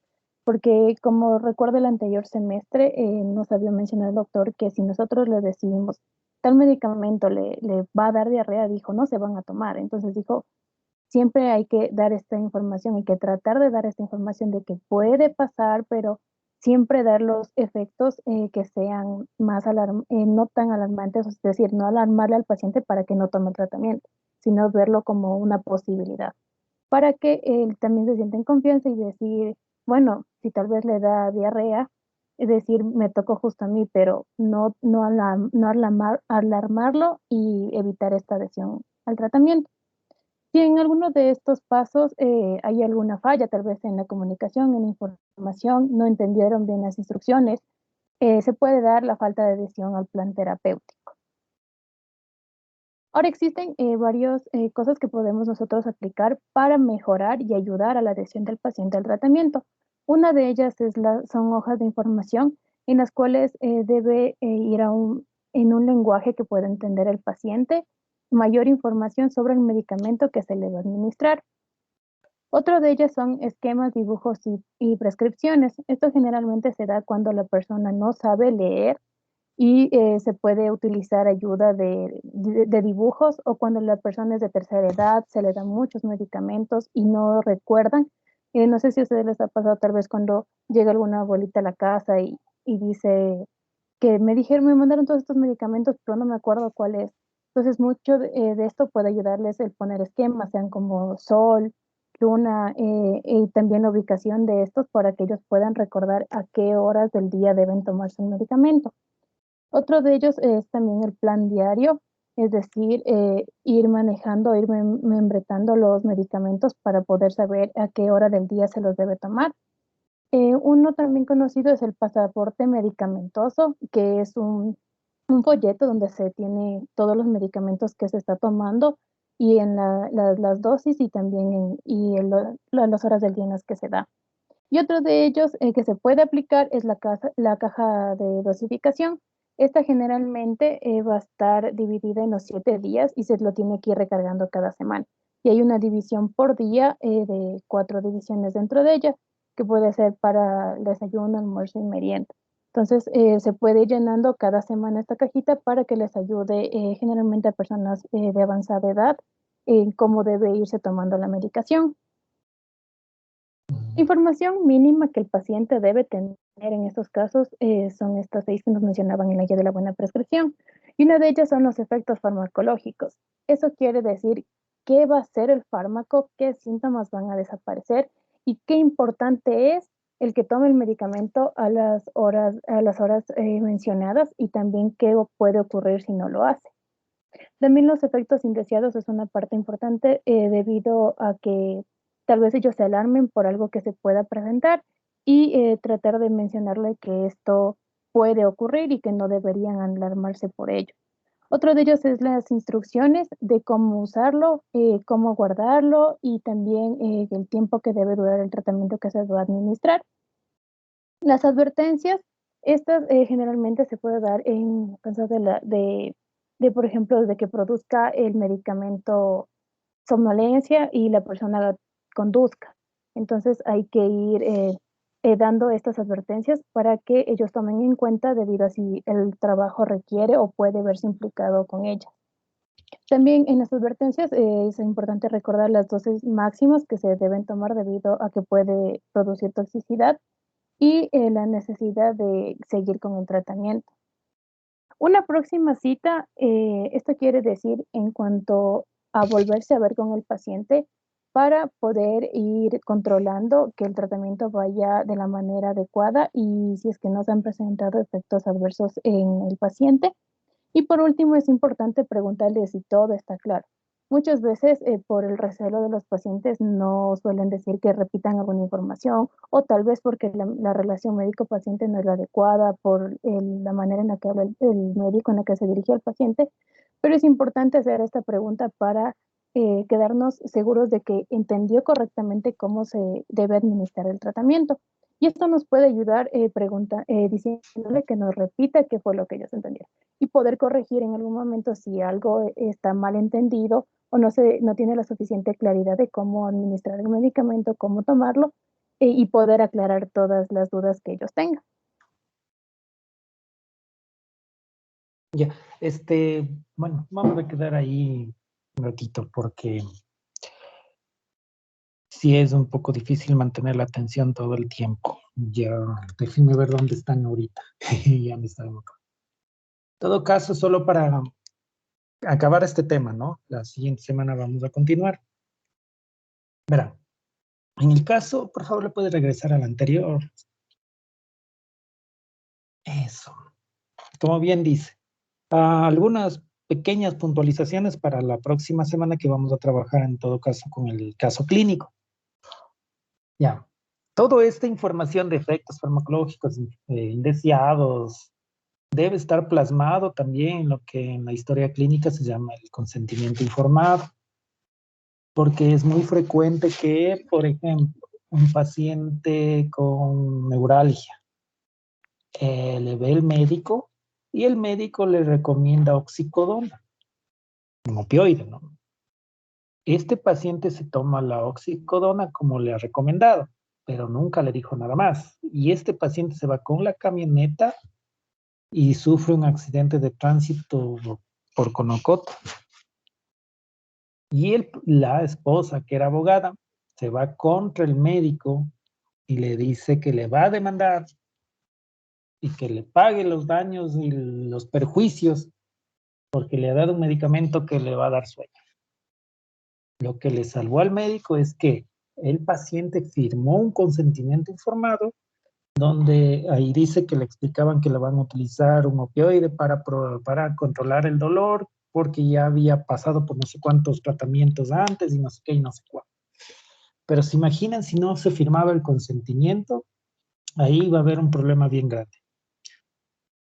porque como recuerdo el anterior semestre, nos había mencionado el doctor que si nosotros le decimos tal medicamento le va a dar diarrea, dijo, no se van a tomar. Entonces dijo, siempre hay que dar esta información, hay que tratar de dar esta información de que puede pasar, pero siempre dar los efectos que sean más no tan alarmantes, es decir, no alarmarle al paciente para que no tome el tratamiento, sino verlo como una posibilidad, para que él también se sienta en confianza y decir, bueno, si tal vez le da diarrea, es decir, me tocó justo a mí, pero no alarmarlo y evitar esta adhesión al tratamiento. Si en alguno de estos pasos hay alguna falla, tal vez en la comunicación, en la información, no entendieron bien las instrucciones, se puede dar la falta de adhesión al plan terapéutico. Ahora existen varias cosas que podemos nosotros aplicar para mejorar y ayudar a la adhesión del paciente al tratamiento. Una de ellas son hojas de información en las cuales debe ir en un lenguaje que pueda entender el paciente, mayor información sobre el medicamento que se le va a administrar. Otro de ellas son esquemas, dibujos y prescripciones. Esto generalmente se da cuando la persona no sabe leer y se puede utilizar ayuda de dibujos, o cuando la persona es de tercera edad, se le dan muchos medicamentos y no recuerdan. No sé si a ustedes les ha pasado tal vez cuando llega alguna abuelita a la casa y dice que me mandaron todos estos medicamentos, pero no me acuerdo cuál es. Entonces, mucho de esto puede ayudarles el poner esquemas, sean como sol, luna, y también la ubicación de estos para que ellos puedan recordar a qué horas del día deben tomarse un medicamento. Otro de ellos es también el plan diario, es decir, ir manejando, ir membretando los medicamentos para poder saber a qué hora del día se los debe tomar. Uno también conocido es el pasaporte medicamentoso, que es un folleto donde se tiene todos los medicamentos que se está tomando y en las dosis y también las horas del día en las que se da. Y otro de ellos que se puede aplicar es la caja de dosificación. Esta generalmente va a estar dividida en los 7 días y se lo tiene que ir recargando cada semana. Y hay una división por día de 4 divisiones dentro de ella, que puede ser para desayuno, almuerzo y merienda. Entonces, se puede ir llenando cada semana esta cajita para que les ayude generalmente a personas de avanzada edad en cómo debe irse tomando la medicación. Información mínima que el paciente debe tener en estos casos son estas 6 que nos mencionaban en la guía de la buena prescripción. Y una de ellas son los efectos farmacológicos. Eso quiere decir qué va a ser el fármaco, qué síntomas van a desaparecer y qué importante es el que tome el medicamento a las horas mencionadas, y también qué puede ocurrir si no lo hace. También los efectos indeseados es una parte importante debido a que tal vez ellos se alarmen por algo que se pueda presentar y tratar de mencionarle que esto puede ocurrir y que no deberían alarmarse por ello. Otro de ellos es las instrucciones de cómo usarlo, cómo guardarlo y también el tiempo que debe durar el tratamiento que se va a administrar. Las advertencias, estas generalmente se puede dar en caso por ejemplo, de que produzca el medicamento somnolencia y la persona conduzca. Entonces hay que ir dando estas advertencias para que ellos tomen en cuenta debido a si el trabajo requiere o puede verse implicado con ellas. También en las advertencias es importante recordar las dosis máximas que se deben tomar debido a que puede producir toxicidad y la necesidad de seguir con el tratamiento. Una próxima cita, esto quiere decir en cuanto a volverse a ver con el paciente para poder ir controlando que el tratamiento vaya de la manera adecuada y si es que no se han presentado efectos adversos en el paciente. Y por último, es importante preguntarle si todo está claro. Muchas veces, por el recelo de los pacientes, no suelen decir que repitan alguna información, o tal vez porque la relación médico-paciente no es la adecuada por la manera en la que habla el médico, en la que se dirige al paciente. Pero es importante hacer esta pregunta para quedarnos seguros de que entendió correctamente cómo se debe administrar el tratamiento. Y esto nos puede ayudar diciéndole que nos repita qué fue lo que ellos entendieron y poder corregir en algún momento si algo está mal entendido o no tiene la suficiente claridad de cómo administrar el medicamento, cómo tomarlo, y poder aclarar todas las dudas que ellos tengan. Ya, bueno, vamos a quedar ahí un ratito porque sí es un poco difícil mantener la atención todo el tiempo. Ya, déjenme ver dónde están ahorita. Ya me están acá. En todo caso, solo para acabar este tema, ¿no? La siguiente semana vamos a continuar. Verán, en el caso, por favor, le puede regresar al anterior. Eso. Como bien dice, algunas pequeñas puntualizaciones para la próxima semana que vamos a trabajar en todo caso con el caso clínico. Ya. Toda esta información de efectos farmacológicos indeseados debe estar plasmado también en lo que en la historia clínica se llama el consentimiento informado, porque es muy frecuente que, por ejemplo, un paciente con neuralgia le ve el médico y el médico le recomienda oxicodona, un opioide, ¿no? Este paciente se toma la oxicodona como le ha recomendado, pero nunca le dijo nada más. Y este paciente se va con la camioneta y sufre un accidente de tránsito por Conocoto. Y la esposa, que era abogada, se va contra el médico y le dice que le va a demandar y que le pague los daños y los perjuicios porque le ha dado un medicamento que le va a dar sueño. Lo que le salvó al médico es que el paciente firmó un consentimiento informado donde ahí dice que le explicaban que le van a utilizar un opioide para controlar el dolor porque ya había pasado por no sé cuántos tratamientos antes y no sé qué y no sé cuánto. Pero se imaginan si no se firmaba el consentimiento, ahí va a haber un problema bien grande.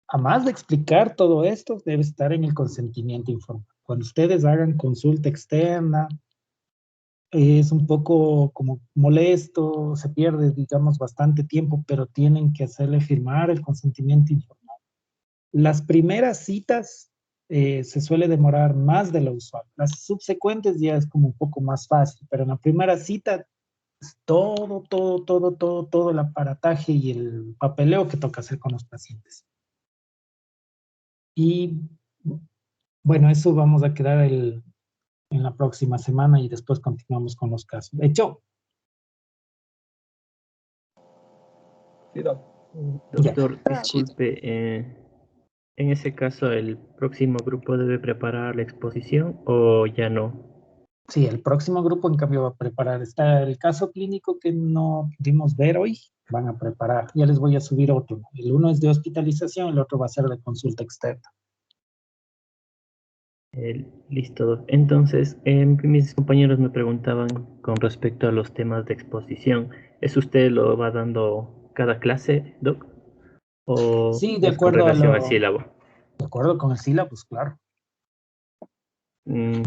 Además de explicar todo esto, debe estar en el consentimiento informado. Cuando ustedes hagan consulta externa, es un poco como molesto, se pierde, digamos, bastante tiempo, pero tienen que hacerle firmar el consentimiento informado. Las primeras citas se suele demorar más de lo usual. Las subsecuentes ya es como un poco más fácil, pero en la primera cita es todo el aparataje y el papeleo que toca hacer con los pacientes. Y bueno, eso vamos a quedar en la próxima semana y después continuamos con los casos. Hecho. Sí, doc. Doctor, disculpe, en ese caso, ¿el próximo grupo debe preparar la exposición o ya no? Sí, el próximo grupo en cambio va a preparar. Está el caso clínico que no pudimos ver hoy, van a preparar. Ya les voy a subir otro. El uno es de hospitalización, el otro va a ser de consulta externa. Listo. Entonces, mis compañeros me preguntaban con respecto a los temas de exposición. ¿Eso usted lo va dando cada clase, Doc? ¿O sí, de es con acuerdo relación al sílabo? De acuerdo con el sílabo, pues claro. En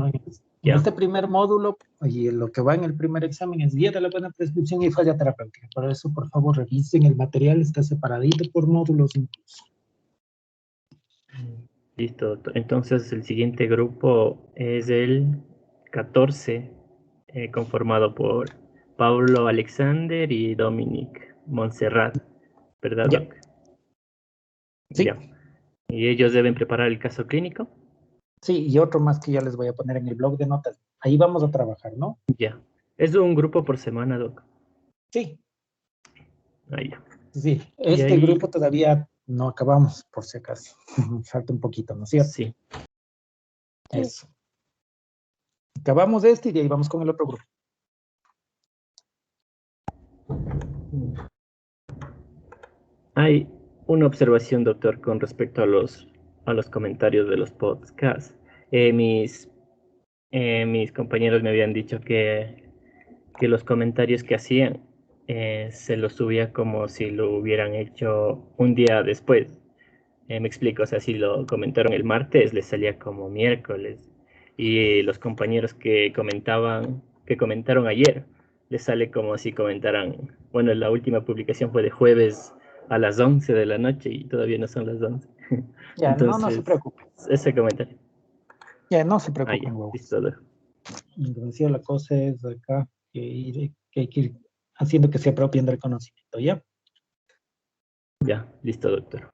Ya. este primer módulo, y lo que va en el primer examen es guía de la buena prescripción y falla terapéutica. Por eso, por favor, revisen el material, está separadito por módulos incluso. Listo, doctor. Entonces el siguiente grupo es el 14, conformado por Paulo Alexander y Dominic Montserrat, ¿verdad, Doc? Sí. Ya. ¿Y ellos deben preparar el caso clínico? Sí, y otro más que ya les voy a poner en el blog de notas. Ahí vamos a trabajar, ¿no? Ya. ¿Es un grupo por semana, Doc? Sí. Ahí ya. Sí, este grupo todavía no acabamos, por si acaso. Falta un poquito, ¿no es cierto? Sí. Eso. Acabamos este y de ahí vamos con el otro grupo. Hay una observación, doctor, con respecto a los comentarios de los podcasts. Mis compañeros me habían dicho que los comentarios que hacían se los subía como si lo hubieran hecho un día después. Me explico, o sea, si lo comentaron el martes, les salía como miércoles. Y los compañeros que comentaron ayer, les sale como si comentaran, bueno, la última publicación fue de jueves a las 11 de la noche y todavía no son las 11. Ya, Entonces, no se preocupen. Ese comentario. Ya, no se preocupen, huevos. Listo. Entonces, la cosa es acá que hay que ir haciendo que se apropien del conocimiento, ¿ya? Ya, listo, doctor.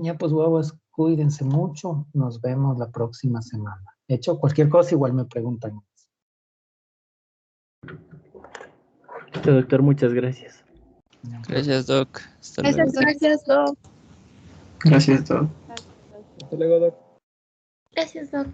Ya, pues, guaguas, cuídense mucho. Nos vemos la próxima semana. Hecho, cualquier cosa, igual me preguntan. Listo, doctor, muchas gracias. Gracias, Doc. Hasta luego. Gracias, Doc. Gracias, Doc. Hasta luego, Doc. Gracias, Doc.